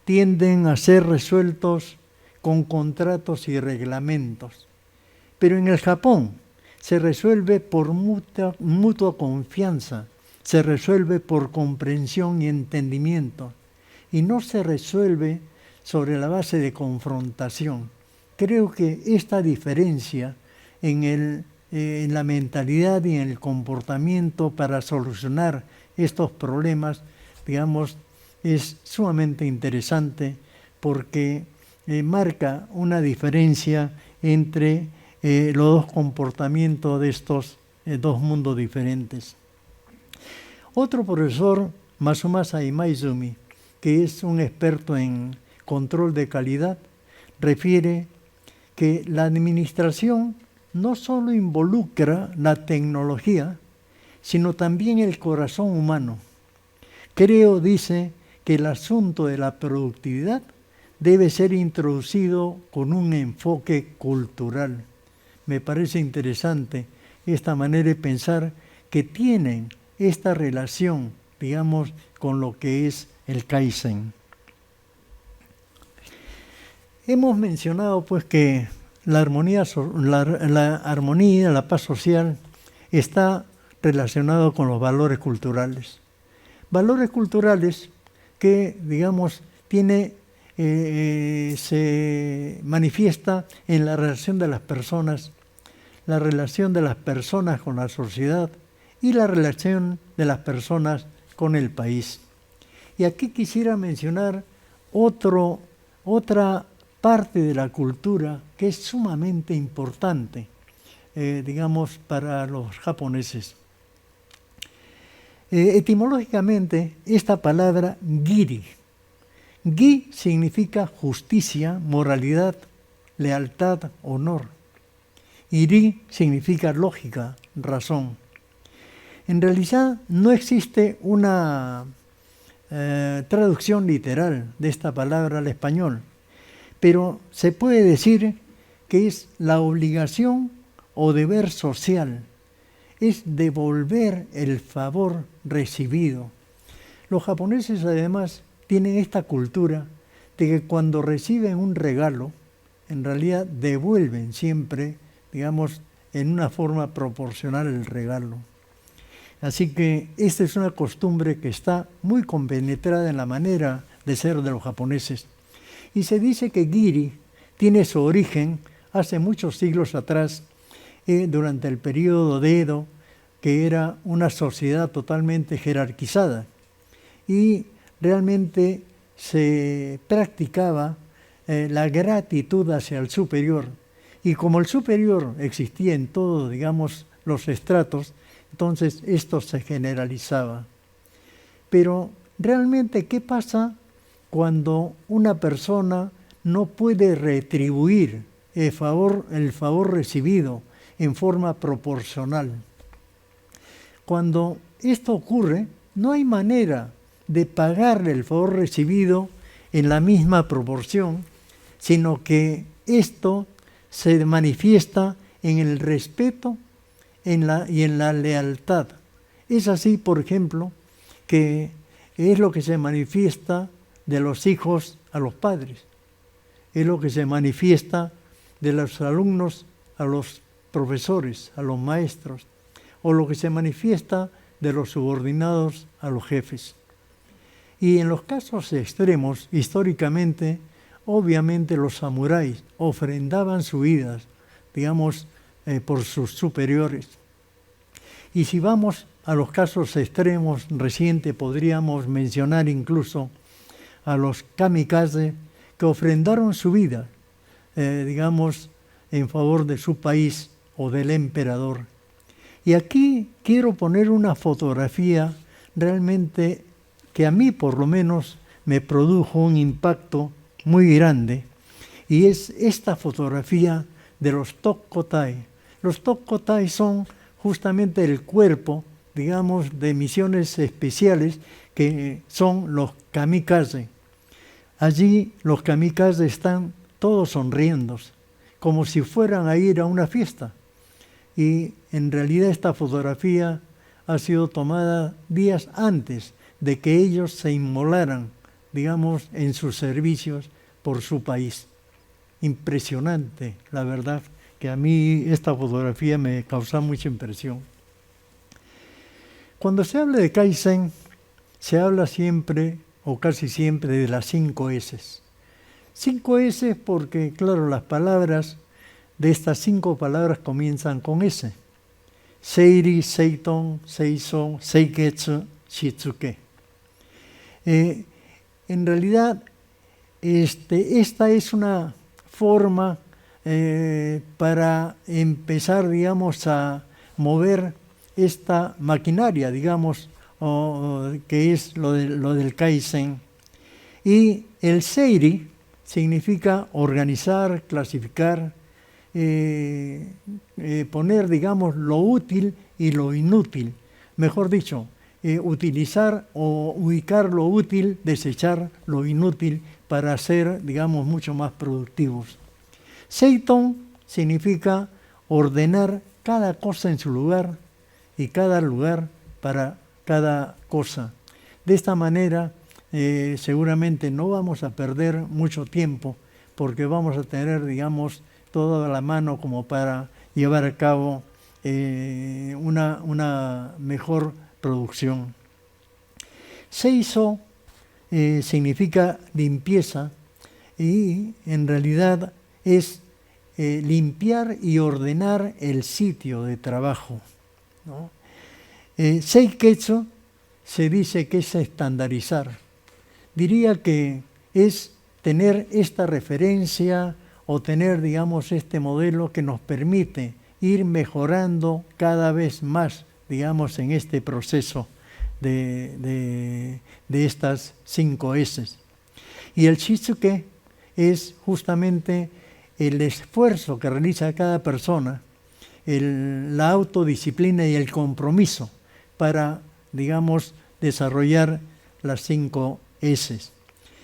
tienden a ser resueltos con contratos y reglamentos. Pero en el Japón se resuelve por mutua confianza, se resuelve por comprensión y entendimiento, y no se resuelve sobre la base de confrontación. Creo que esta diferencia en la mentalidad y en el comportamiento para solucionar estos problemas, digamos, es sumamente interesante porque marca una diferencia entre los dos comportamientos de estos dos mundos diferentes. Otro profesor, Masumasa Imaizumi, que es un experto en control de calidad, refiere que la administración no solo involucra la tecnología, sino también el corazón humano. Creo, dice, que el asunto de la productividad debe ser introducido con un enfoque cultural. Me parece interesante esta manera de pensar que tienen esta relación, digamos, con lo que es el Kaizen. Hemos mencionado pues que la paz social está relacionado con los valores culturales. Valores culturales que, digamos, se manifiesta en la relación de las personas con la sociedad y la relación de las personas con el país. Y aquí quisiera mencionar otra parte de la cultura que es sumamente importante, digamos, para los japoneses. Etimológicamente, esta palabra giri. Gi significa justicia, moralidad, lealtad, honor. Y ri significa lógica, razón. En realidad no existe una traducción literal de esta palabra al español, pero se puede decir que es la obligación o deber social, es devolver el favor recibido. Los japoneses además tienen esta cultura de que cuando reciben un regalo, en realidad devuelven siempre, digamos, en una forma proporcional el regalo. Así que esta es una costumbre que está muy compenetrada en la manera de ser de los japoneses. Y se dice que giri tiene su origen hace muchos siglos atrás, durante el periodo de Edo, que era una sociedad totalmente jerarquizada. Y realmente se practicaba la gratitud hacia el superior. Y como el superior existía en todos, digamos, los estratos, entonces esto se generalizaba. Pero realmente, ¿qué pasa cuando una persona no puede retribuir el favor recibido en forma proporcional? Cuando esto ocurre, no hay manera de pagarle el favor recibido en la misma proporción, sino que esto se manifiesta en el respeto y en la lealtad. Es así, por ejemplo, que es lo que se manifiesta de los hijos a los padres, es lo que se manifiesta de los alumnos a los profesores, a los maestros, o lo que se manifiesta de los subordinados a los jefes. Y en los casos extremos, históricamente, obviamente los samuráis ofrendaban sus vidas, digamos, por sus superiores. Y si vamos a los casos extremos recientes, podríamos mencionar incluso a los kamikaze que ofrendaron su vida, digamos, en favor de su país o del emperador. Y aquí quiero poner una fotografía realmente que a mí por lo menos me produjo un impacto muy grande, y es esta fotografía de los Tokkotai. Los Tokkotai son justamente el cuerpo, digamos, de misiones especiales que son los kamikaze. Allí los kamikaze están todos sonriendo, como si fueran a ir a una fiesta. Y en realidad esta fotografía ha sido tomada días antes de que ellos se inmolaran, digamos, en sus servicios por su país. Impresionante, la verdad, que a mí esta fotografía me causa mucha impresión. Cuando se habla de Kaizen, se habla siempre, o casi siempre, de las 5 S. 5 S porque, claro, las palabras de estas 5 palabras comienzan con S. Seiri, Seiton, Seiso, Seiketsu, Shitsuke. En realidad, esta es una forma para empezar, digamos, a mover esta maquinaria, digamos, que es lo del Kaizen. Y el Seiri significa organizar, clasificar, poner, digamos, lo útil y lo inútil. Mejor dicho, utilizar o ubicar lo útil, desechar lo inútil para ser, digamos, mucho más productivos. Seiton significa ordenar cada cosa en su lugar y cada lugar para cada cosa. De esta manera, seguramente no vamos a perder mucho tiempo porque vamos a tener, digamos, todo a la mano como para llevar a cabo una mejor producción. Seiso significa limpieza y en realidad es limpiar y ordenar el sitio de trabajo, ¿no? Seiketsu se dice que es estandarizar. Diría que es tener esta referencia o tener, digamos, este modelo que nos permite ir mejorando cada vez más, digamos, en este proceso de estas 5 S. Y el Shitsuke es justamente el esfuerzo que realiza cada persona, la autodisciplina y el compromiso para, digamos, desarrollar las 5 S.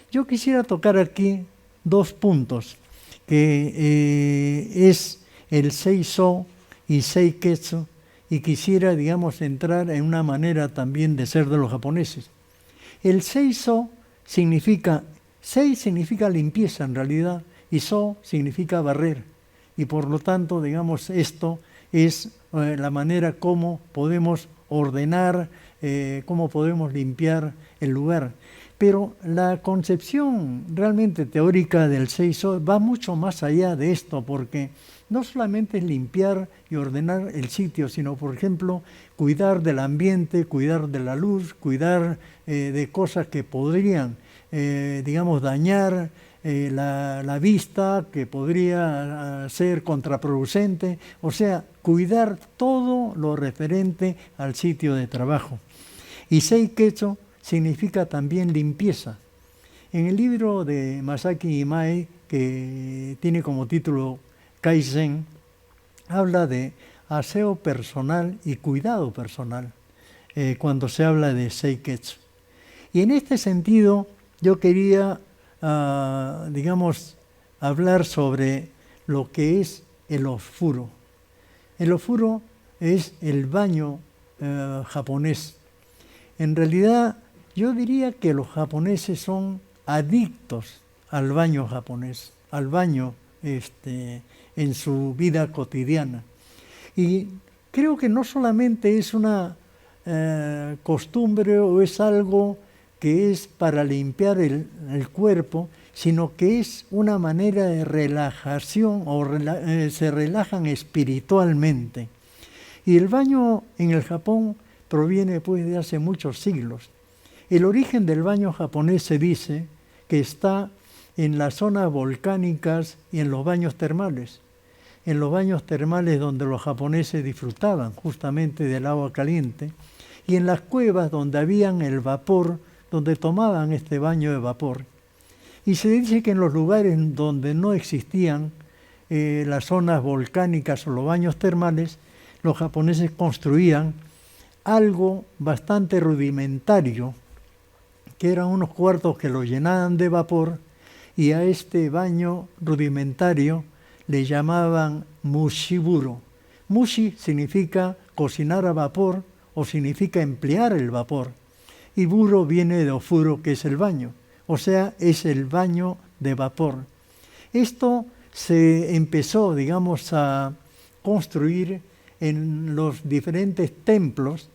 Yo quisiera tocar aquí 2 puntos, que es el Seiso y Seiketsu, y quisiera, digamos, entrar en una manera también de ser de los japoneses. El Seiso significa, Sei significa limpieza en realidad, y So significa barrer. Y por lo tanto, digamos, esto es la manera como podemos ordenar, cómo podemos limpiar el lugar. Pero la concepción realmente teórica del Seiso va mucho más allá de esto, porque no solamente es limpiar y ordenar el sitio, sino, por ejemplo, cuidar del ambiente, cuidar de la luz, cuidar de cosas que podrían, digamos, dañar la vista, que podría ser contraproducente, o sea, cuidar todo lo referente al sitio de trabajo. Y Seiketsu significa también limpieza. En el libro de Masaki Imai, que tiene como título Kaizen, habla de aseo personal y cuidado personal cuando se habla de Seiketsu. Y en este sentido yo quería, digamos, hablar sobre lo que es el ofuro. El ofuro es el baño japonés. En realidad, yo diría que los japoneses son adictos al baño japonés, al baño en su vida cotidiana. Y creo que no solamente es una costumbre o es algo que es para limpiar el cuerpo, sino que es una manera de relajación o se relajan espiritualmente. Y el baño en el Japón proviene pues de hace muchos siglos. El origen del baño japonés se dice que está en las zonas volcánicas y en los baños termales. En los baños termales donde los japoneses disfrutaban justamente del agua caliente, y en las cuevas donde habían el vapor, donde tomaban este baño de vapor. Y se dice que en los lugares donde no existían las zonas volcánicas o los baños termales, los japoneses construían algo bastante rudimentario, que eran unos cuartos que lo llenaban de vapor, y a este baño rudimentario le llamaban mushiburo. Mushi significa cocinar a vapor o significa emplear el vapor, y buro viene de ofuro, que es el baño, o sea, es el baño de vapor. Esto se empezó, digamos, a construir en los diferentes templos.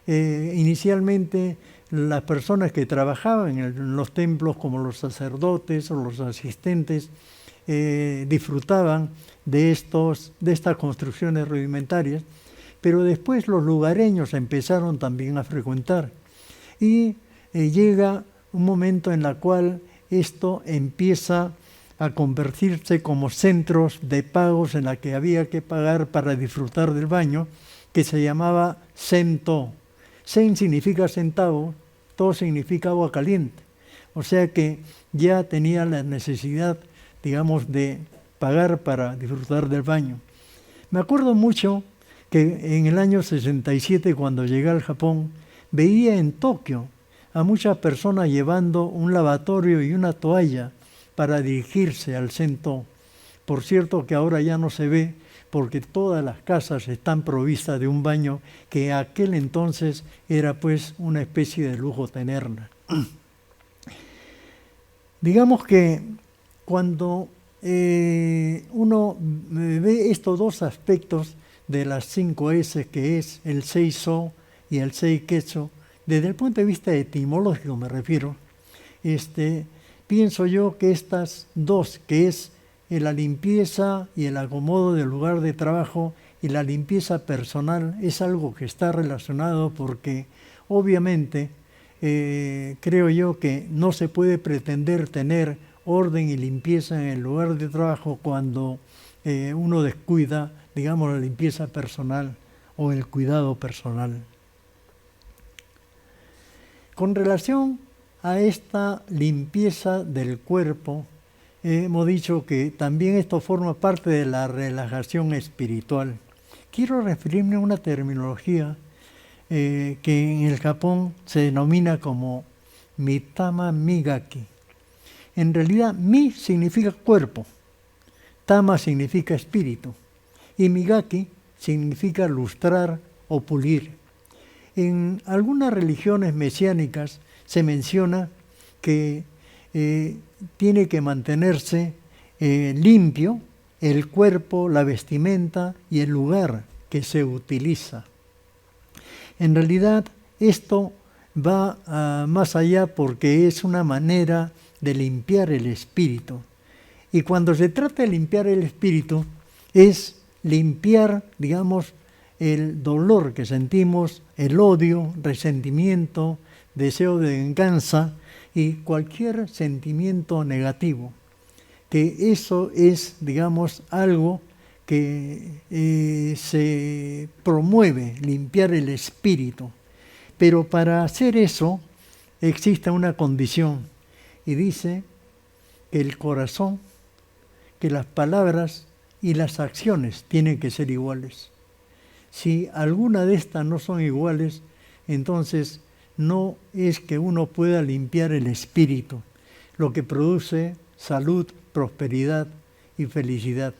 Inicialmente las personas que trabajaban en los templos, como los sacerdotes o los asistentes, disfrutaban de estas construcciones rudimentarias, pero después los lugareños empezaron también a frecuentar. Y llega un momento en el cual esto empieza a convertirse como centros de pagos en la que había que pagar para disfrutar del baño, que se llamaba sento. Sen significa centavo, to significa agua caliente. O sea que ya tenía la necesidad, digamos, de pagar para disfrutar del baño. Me acuerdo mucho que en el año 67, cuando llegué al Japón, veía en Tokio a muchas personas llevando un lavatorio y una toalla para dirigirse al sento. Por cierto que ahora ya no se ve, porque todas las casas están provistas de un baño que aquel entonces era pues una especie de lujo tenerla. Digamos que cuando uno ve estos dos aspectos de las 5 S, que es el Seiso y el Seiketsu, desde el punto de vista etimológico me refiero, pienso yo que estas dos, que es la limpieza y el acomodo del lugar de trabajo y la limpieza personal, es algo que está relacionado, porque obviamente creo yo que no se puede pretender tener orden y limpieza en el lugar de trabajo cuando uno descuida, digamos, la limpieza personal o el cuidado personal. Con relación a esta limpieza del cuerpo, hemos dicho que también esto forma parte de la relajación espiritual. Quiero referirme a una terminología que en el Japón se denomina como mitama migaki. En realidad, mi significa cuerpo, tama significa espíritu, y migaki significa lustrar o pulir. En algunas religiones mesiánicas se menciona que tiene que mantenerse limpio el cuerpo, la vestimenta y el lugar que se utiliza. En realidad, esto va más allá porque es una manera de limpiar el espíritu. Y cuando se trata de limpiar el espíritu, es limpiar, digamos, el dolor que sentimos, el odio, resentimiento, deseo de venganza y cualquier sentimiento negativo. Que eso es, digamos, algo que se promueve, limpiar el espíritu. Pero para hacer eso existe una condición y dice que el corazón, que las palabras y las acciones tienen que ser iguales. Si alguna de estas no son iguales, entonces no es que uno pueda limpiar el espíritu, lo que produce salud, prosperidad y felicidad.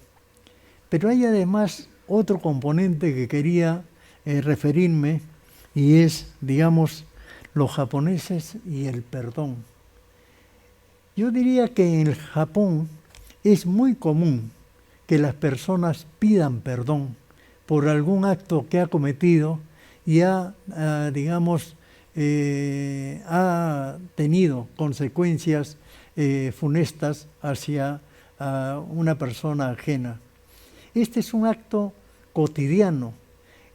Pero hay además otro componente que quería referirme y es, digamos, los japoneses y el perdón. Yo diría que en el Japón es muy común que las personas pidan perdón por algún acto que ha cometido y ha tenido consecuencias funestas hacia una persona ajena. Este es un acto cotidiano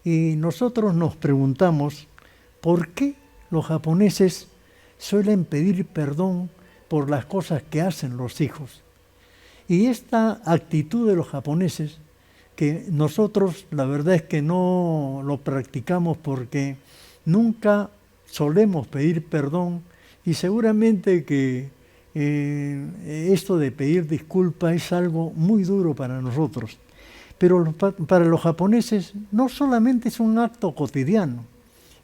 y nosotros nos preguntamos por qué los japoneses suelen pedir perdón por las cosas que hacen los hijos. Y esta actitud de los japoneses, que nosotros la verdad es que no lo practicamos porque nunca solemos pedir perdón y seguramente que esto de pedir disculpa es algo muy duro para nosotros. Pero para los japoneses no solamente es un acto cotidiano,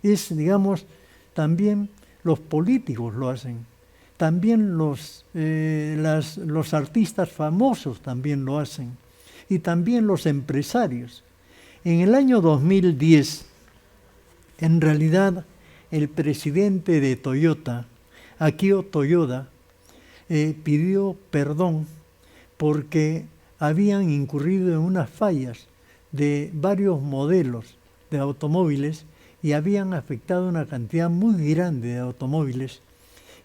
es, digamos, también los políticos lo hacen, también los artistas famosos también lo hacen, y también los empresarios. En el año 2010, en realidad, el presidente de Toyota, Akio Toyoda, pidió perdón porque habían incurrido en unas fallas de varios modelos de automóviles y habían afectado una cantidad muy grande de automóviles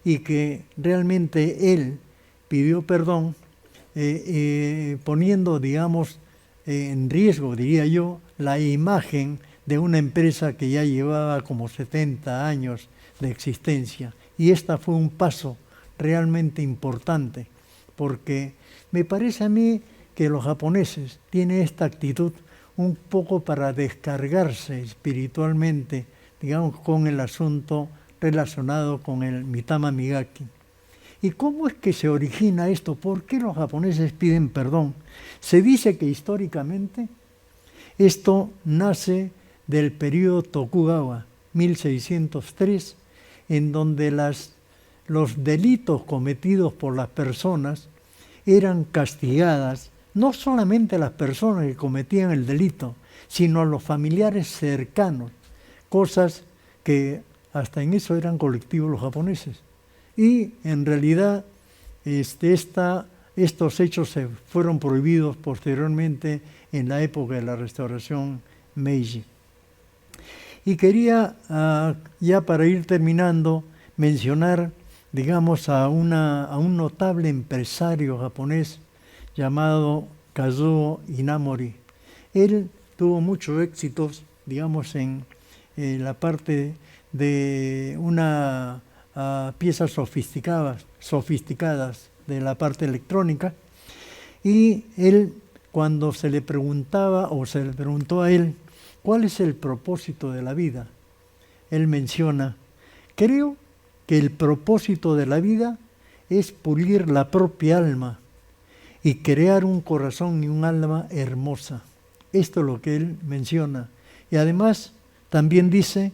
y que realmente él pidió perdón poniendo, digamos, en riesgo, diría yo, la imagen de una empresa que ya llevaba como 70 años de existencia. Y esta fue un paso realmente importante, porque me parece a mí que los japoneses tienen esta actitud un poco para descargarse espiritualmente, digamos, con el asunto relacionado con el Mitama Migaki. ¿Y cómo es que se origina esto? ¿Por qué los japoneses piden perdón? Se dice que históricamente esto nace del periodo Tokugawa, 1603, en donde los delitos cometidos por las personas eran castigadas, no solamente las personas que cometían el delito, sino a los familiares cercanos, cosas que hasta en eso eran colectivos los japoneses. Y en realidad estos hechos se fueron prohibidos posteriormente en la época de la restauración Meiji. Y quería, ya para ir terminando, mencionar, digamos, a un notable empresario japonés llamado Kazuo Inamori. Él tuvo muchos éxitos, digamos, en la parte de una piezas sofisticadas de la parte electrónica, y él, cuando se le preguntaba o se le preguntó a él cuál es el propósito de la vida, él menciona: creo que el propósito de la vida es pulir la propia alma y crear un corazón y un alma hermosa. Esto es lo que él menciona. Y además también dice: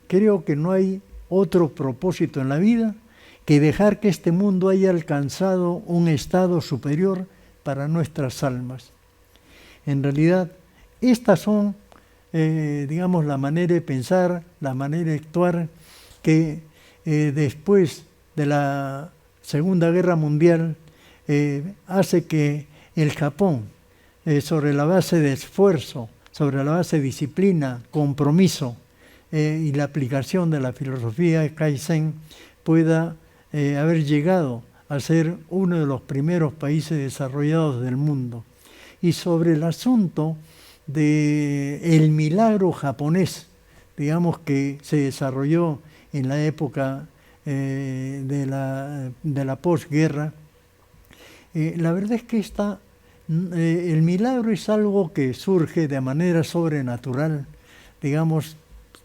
creo que no hay otro propósito en la vida que dejar que este mundo haya alcanzado un estado superior para nuestras almas. En realidad, estas son, digamos, la manera de pensar, la manera de actuar que después de la Segunda Guerra Mundial hace que el Japón, sobre la base de esfuerzo, sobre la base de disciplina, compromiso, y la aplicación de la filosofía Kaizen pueda haber llegado a ser uno de los primeros países desarrollados del mundo. Y sobre el asunto del milagro japonés, digamos que se desarrolló en la época de la posguerra, la verdad es que el milagro es algo que surge de manera sobrenatural, digamos,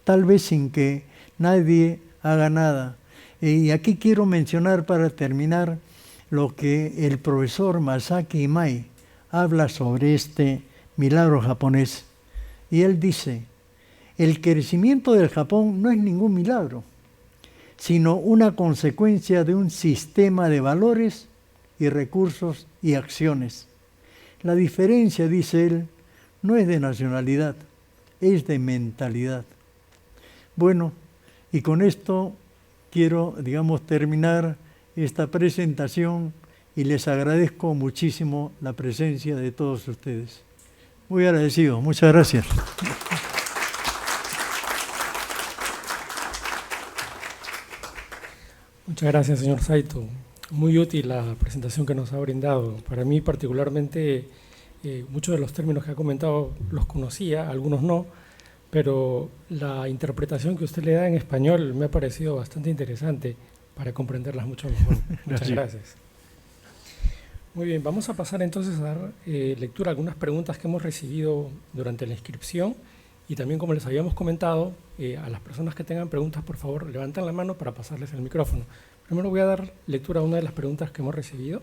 tal vez sin que nadie haga nada. Y aquí quiero mencionar para terminar lo que el profesor Masaki Imai habla sobre este milagro japonés. Y él dice, el crecimiento del Japón no es ningún milagro, sino una consecuencia de un sistema de valores y recursos y acciones. La diferencia, dice él, no es de nacionalidad, es de mentalidad. Bueno, y con esto quiero, digamos, terminar esta presentación y les agradezco muchísimo la presencia de todos ustedes. Muy agradecido, muchas gracias. Muchas gracias, señor Saito. Muy útil la presentación que nos ha brindado. Para mí particularmente, muchos de los términos que ha comentado los conocía, algunos no, pero la interpretación que usted le da en español me ha parecido bastante interesante para comprenderlas mucho mejor. Muchas gracias. Muy bien, vamos a pasar entonces a dar lectura a algunas preguntas que hemos recibido durante la inscripción y también, como les habíamos comentado, a las personas que tengan preguntas, por favor, levanten la mano para pasarles el micrófono. Primero voy a dar lectura a una de las preguntas que hemos recibido.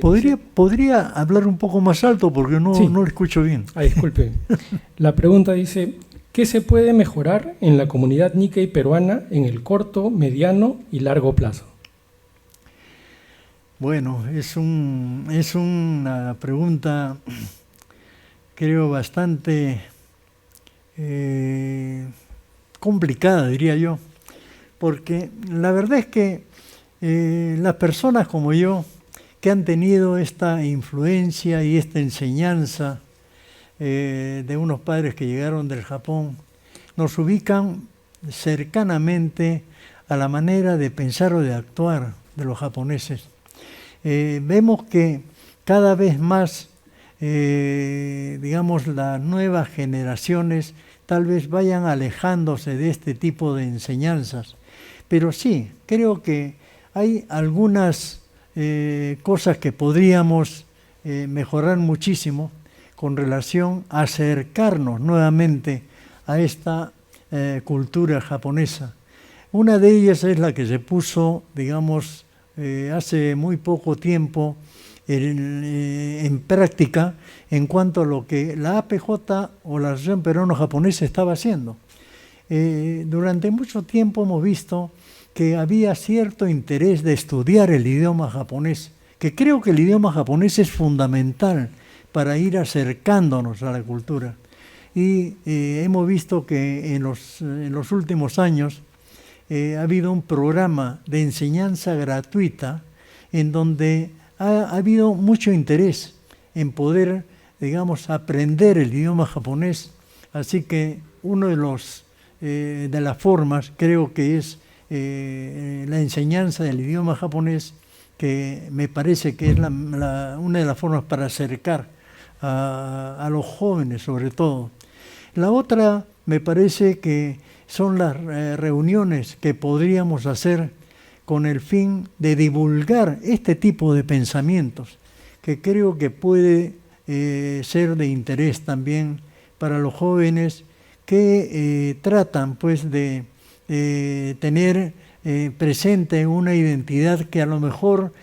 ¿Podría hablar un poco más alto porque no lo escucho bien? Disculpe. La pregunta dice, ¿qué se puede mejorar en la comunidad Nikkei peruana en el corto, mediano y largo plazo? Bueno, es una pregunta, creo, bastante complicada, diría yo, porque la verdad es que las personas como yo, que han tenido esta influencia y esta enseñanza de unos padres que llegaron del Japón, nos ubican cercanamente a la manera de pensar o de actuar de los japoneses. Vemos que cada vez más, digamos, las nuevas generaciones tal vez vayan alejándose de este tipo de enseñanzas. Pero sí, creo que hay algunas cosas que podríamos mejorar muchísimo con relación a acercarnos nuevamente a esta cultura japonesa. Una de ellas es la que se puso, digamos, hace muy poco tiempo en práctica en cuanto a lo que la APJ o la Asociación Peruano-Japonesa estaba haciendo. Durante mucho tiempo hemos visto que había cierto interés de estudiar el idioma japonés, que creo que el idioma japonés es fundamental para ir acercándonos a la cultura. Y hemos visto que en los últimos años ha habido un programa de enseñanza gratuita en donde ha habido mucho interés en poder, digamos, aprender el idioma japonés. Así que una de las formas creo que es la enseñanza del idioma japonés, que me parece que es una de las formas para acercar a los jóvenes sobre todo. La otra me parece que son las reuniones que podríamos hacer con el fin de divulgar este tipo de pensamientos, que creo que puede ser de interés también para los jóvenes que tratan pues de tener presente una identidad que a lo mejor,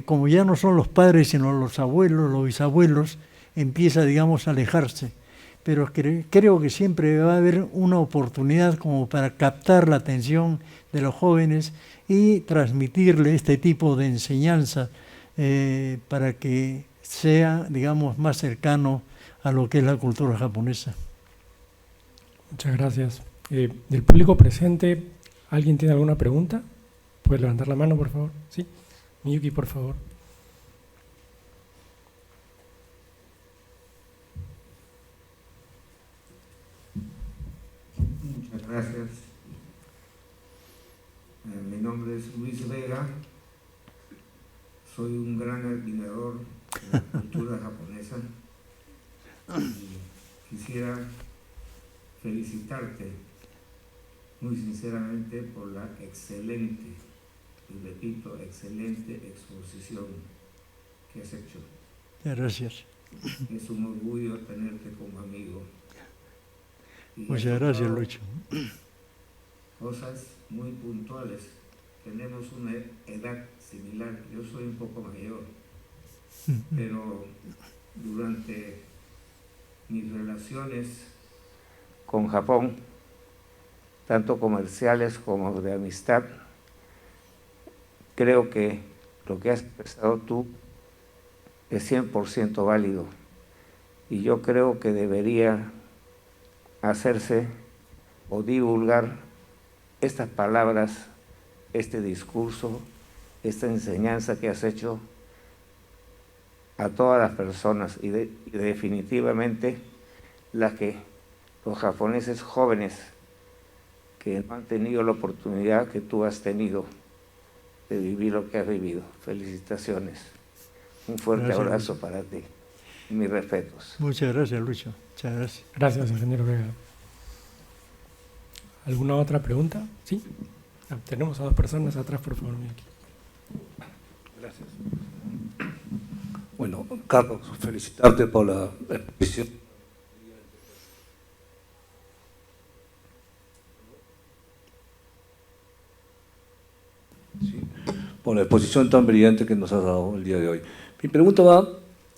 como ya no son los padres sino los abuelos, los bisabuelos, empieza, digamos, a alejarse. Pero creo que siempre va a haber una oportunidad como para captar la atención de los jóvenes y transmitirle este tipo de enseñanza para que sea, digamos, más cercano a lo que es la cultura japonesa. Muchas gracias. Del público presente, ¿alguien tiene alguna pregunta? ¿Puede levantar la mano, por favor? Sí. Miyuki, por favor. Muchas gracias. Mi nombre es Luis Vega. Soy un gran admirador de la cultura japonesa y quisiera felicitarte muy sinceramente por la excelente, y repito, excelente exposición que has hecho. Gracias. Es un orgullo tenerte como amigo. Y Muchas gracias, Lucho. Cosas muy puntuales. Tenemos una edad similar. Yo soy un poco mayor, pero durante mis relaciones con Japón, tanto comerciales como de amistad, creo que lo que has expresado tú es 100% válido, y yo creo que debería hacerse o divulgar estas palabras, este discurso, esta enseñanza que has hecho a todas las personas y definitivamente los japoneses jóvenes que no han tenido la oportunidad que tú has tenido de vivir lo que has vivido. Felicitaciones. Un fuerte abrazo para ti. Mis respetos. Muchas gracias, Lucho. Muchas gracias. Gracias, ingeniero Vega. ¿Alguna otra pregunta? Sí. Tenemos a dos personas atrás, por favor. Miki. Gracias. Bueno, Carlos, felicitarte por la exposición. Sí, por la exposición tan brillante que nos has dado el día de hoy. Mi pregunta va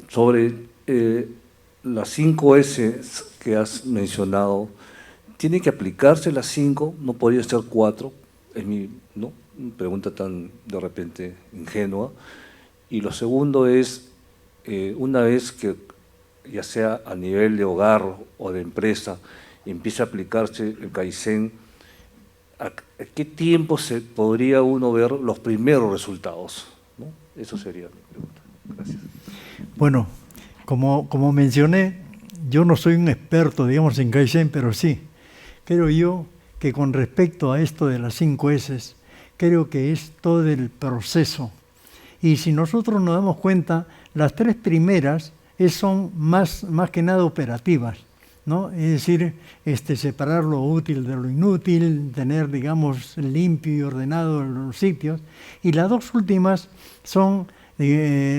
sobre las 5 S que has mencionado. ¿Tiene que aplicarse las 5? ¿No podría ser 4? Es mi pregunta tan de repente ingenua. Y lo segundo es, una vez que ya sea a nivel de hogar o de empresa empiece a aplicarse el Kaizen, ¿a qué tiempo se podría uno ver los primeros resultados? ¿No? Eso sería mi pregunta. Gracias. Bueno, como mencioné, yo no soy un experto, digamos, en Kaizen, pero sí, creo yo que con respecto a esto de las 5 S, creo que es todo el proceso. Y si nosotros nos damos cuenta, las 3 primeras son más que nada operativas, ¿no? Es decir, separar lo útil de lo inútil, tener, digamos, limpio y ordenado los sitios. Y las 2 últimas son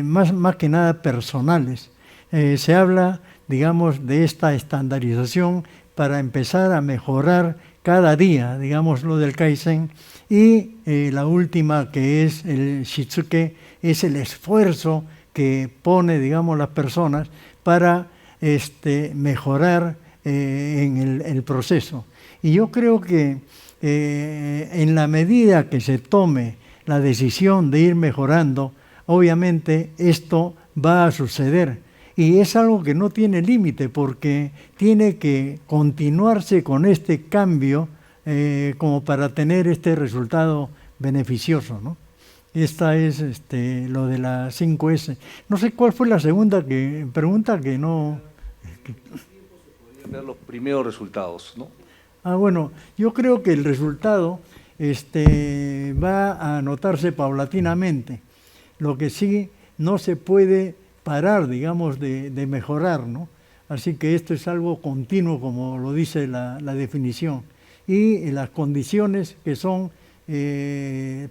más que nada personales. Se habla, digamos, de esta estandarización para empezar a mejorar cada día, digamos, lo del Kaizen. Y la última, que es el Shitsuke, es el esfuerzo que pone, digamos, las personas para mejorar en el proceso. Y yo creo que en la medida que se tome la decisión de ir mejorando, obviamente esto va a suceder. Y es algo que no tiene límite, porque tiene que continuarse con este cambio como para tener este resultado beneficioso, ¿no? Esta es lo de las 5 S. No sé cuál fue la segunda pregunta que no... ¿Qué tiempo se podrían ver los primeros resultados, no? Bueno, yo creo que el resultado va a notarse paulatinamente. Lo que sí no se puede parar, digamos, de mejorar, ¿no? Así que esto es algo continuo, como lo dice la definición. Y las condiciones que son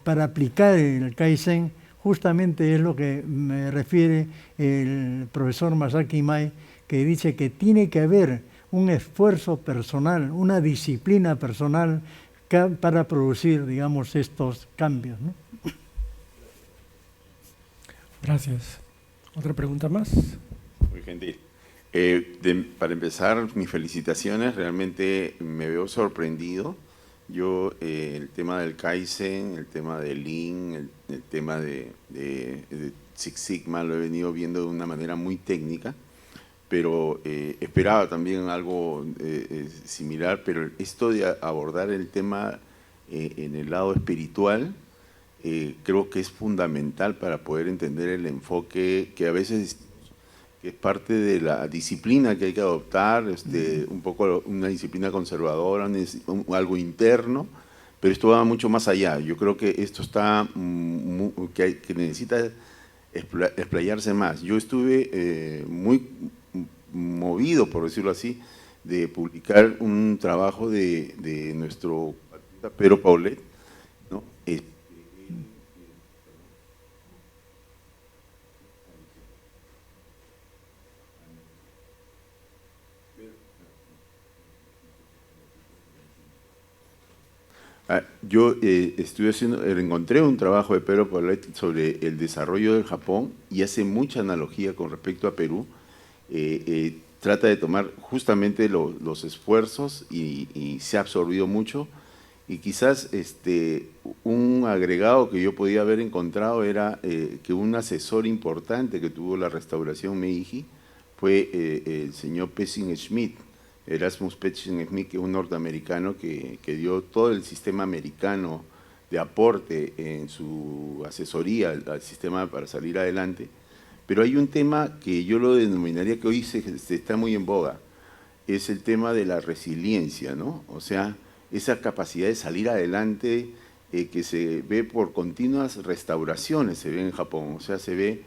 para aplicar el Kaizen, justamente es lo que me refiere el profesor Masaki Imai, que dice que tiene que haber un esfuerzo personal, una disciplina personal para producir, digamos, estos cambios, ¿no? Gracias. ¿Otra pregunta más? Muy gentil. Para empezar, mis felicitaciones. Realmente me veo sorprendido. Yo, el tema del Kaizen, el tema del Lean, el tema de Six Sigma, lo he venido viendo de una manera muy técnica, pero esperaba también algo similar, pero esto de abordar el tema en el lado espiritual, creo que es fundamental para poder entender el enfoque que a veces que es parte de la disciplina que hay que adoptar, un poco una disciplina conservadora, algo interno, pero esto va mucho más allá. Yo creo que esto está que necesita explayarse más. Yo estuve muy movido, por decirlo así, de publicar un trabajo de nuestro Pedro Paulet, ¿no? Yo encontré un trabajo de Pedro Paulet sobre el desarrollo del Japón y hace mucha analogía con respecto a Perú. Trata de tomar justamente los esfuerzos y se ha absorbido mucho. Y quizás un agregado que yo podía haber encontrado era que un asesor importante que tuvo la restauración Meiji fue el señor Pessinge-Schmidt, Erasmus Pessinge-Schmidt, que es un norteamericano que dio todo el sistema americano de aporte en su asesoría al sistema para salir adelante. Pero hay un tema que yo lo denominaría que hoy se está muy en boga, es el tema de la resiliencia, ¿no? O sea, esa capacidad de salir adelante que se ve por continuas restauraciones, se ve en Japón, o sea, se ve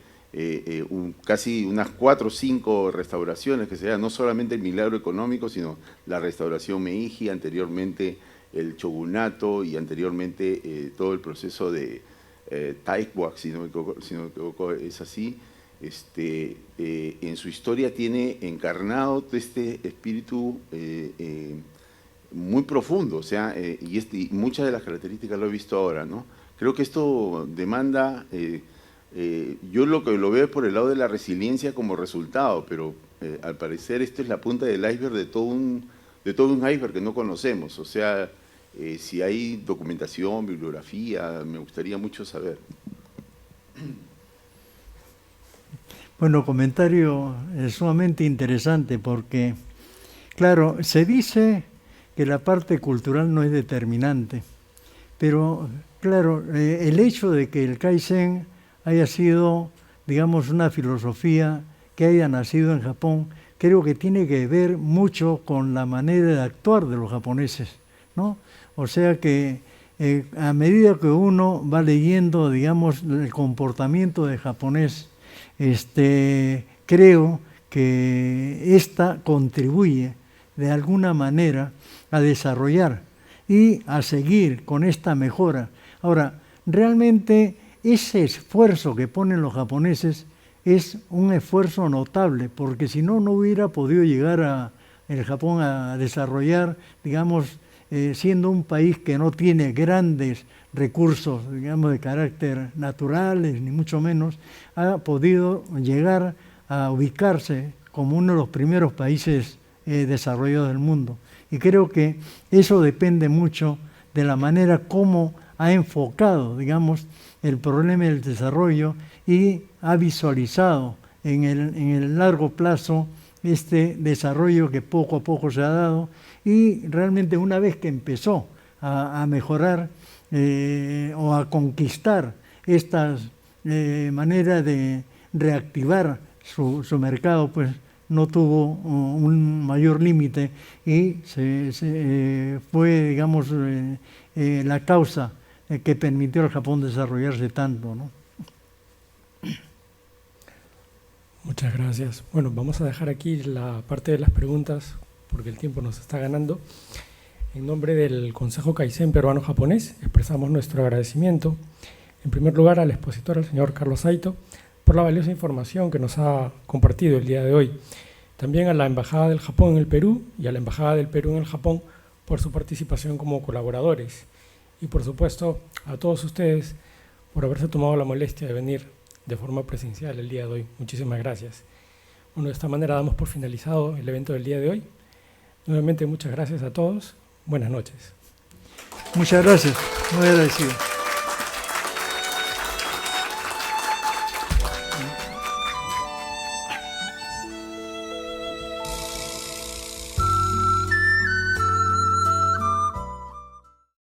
casi unas 4 o 5 restauraciones que se dan, no solamente el milagro económico, sino la restauración Meiji, anteriormente el shogunato y anteriormente todo el proceso de Taekwak, si no me equivoco, es así. En su historia tiene encarnado este espíritu muy profundo, o sea, y muchas de las características lo he visto ahora, ¿no? Creo que esto demanda, yo lo que lo veo es por el lado de la resiliencia como resultado, pero al parecer esto es la punta del iceberg de todo un iceberg que no conocemos, o sea, si hay documentación, bibliografía, me gustaría mucho saber. Bueno, comentario sumamente interesante porque, claro, se dice que la parte cultural no es determinante, pero, claro, el hecho de que el Kaizen haya sido, digamos, una filosofía que haya nacido en Japón, creo que tiene que ver mucho con la manera de actuar de los japoneses, ¿no? O sea que a medida que uno va leyendo, digamos, el comportamiento del japonés, creo que esta contribuye de alguna manera a desarrollar y a seguir con esta mejora. Ahora, realmente ese esfuerzo que ponen los japoneses es un esfuerzo notable, porque si no, no hubiera podido llegar el Japón a desarrollar, digamos, siendo un país que no tiene grandes recursos, digamos, de carácter naturales, ni mucho menos, ha podido llegar a ubicarse como uno de los primeros países desarrollados del mundo. Y creo que eso depende mucho de la manera como ha enfocado, digamos, el problema del desarrollo y ha visualizado en el largo plazo este desarrollo que poco a poco se ha dado, y realmente una vez que empezó a mejorar o a conquistar estas maneras de reactivar su mercado, pues no tuvo un mayor límite y fue, digamos, la causa que permitió al Japón desarrollarse tanto, ¿no? Muchas gracias. Bueno, vamos a dejar aquí la parte de las preguntas porque el tiempo nos está ganando. En nombre del Consejo Kaizen Peruano-Japonés expresamos nuestro agradecimiento, en primer lugar al expositor, al señor Carlos Saito, por la valiosa información que nos ha compartido el día de hoy. También a la Embajada del Japón en el Perú y a la Embajada del Perú en el Japón por su participación como colaboradores. Y por supuesto a todos ustedes por haberse tomado la molestia de venir de forma presencial el día de hoy. Muchísimas gracias. Bueno, de esta manera damos por finalizado el evento del día de hoy. Nuevamente muchas gracias a todos. Buenas noches. Muchas gracias. Muy agradecido.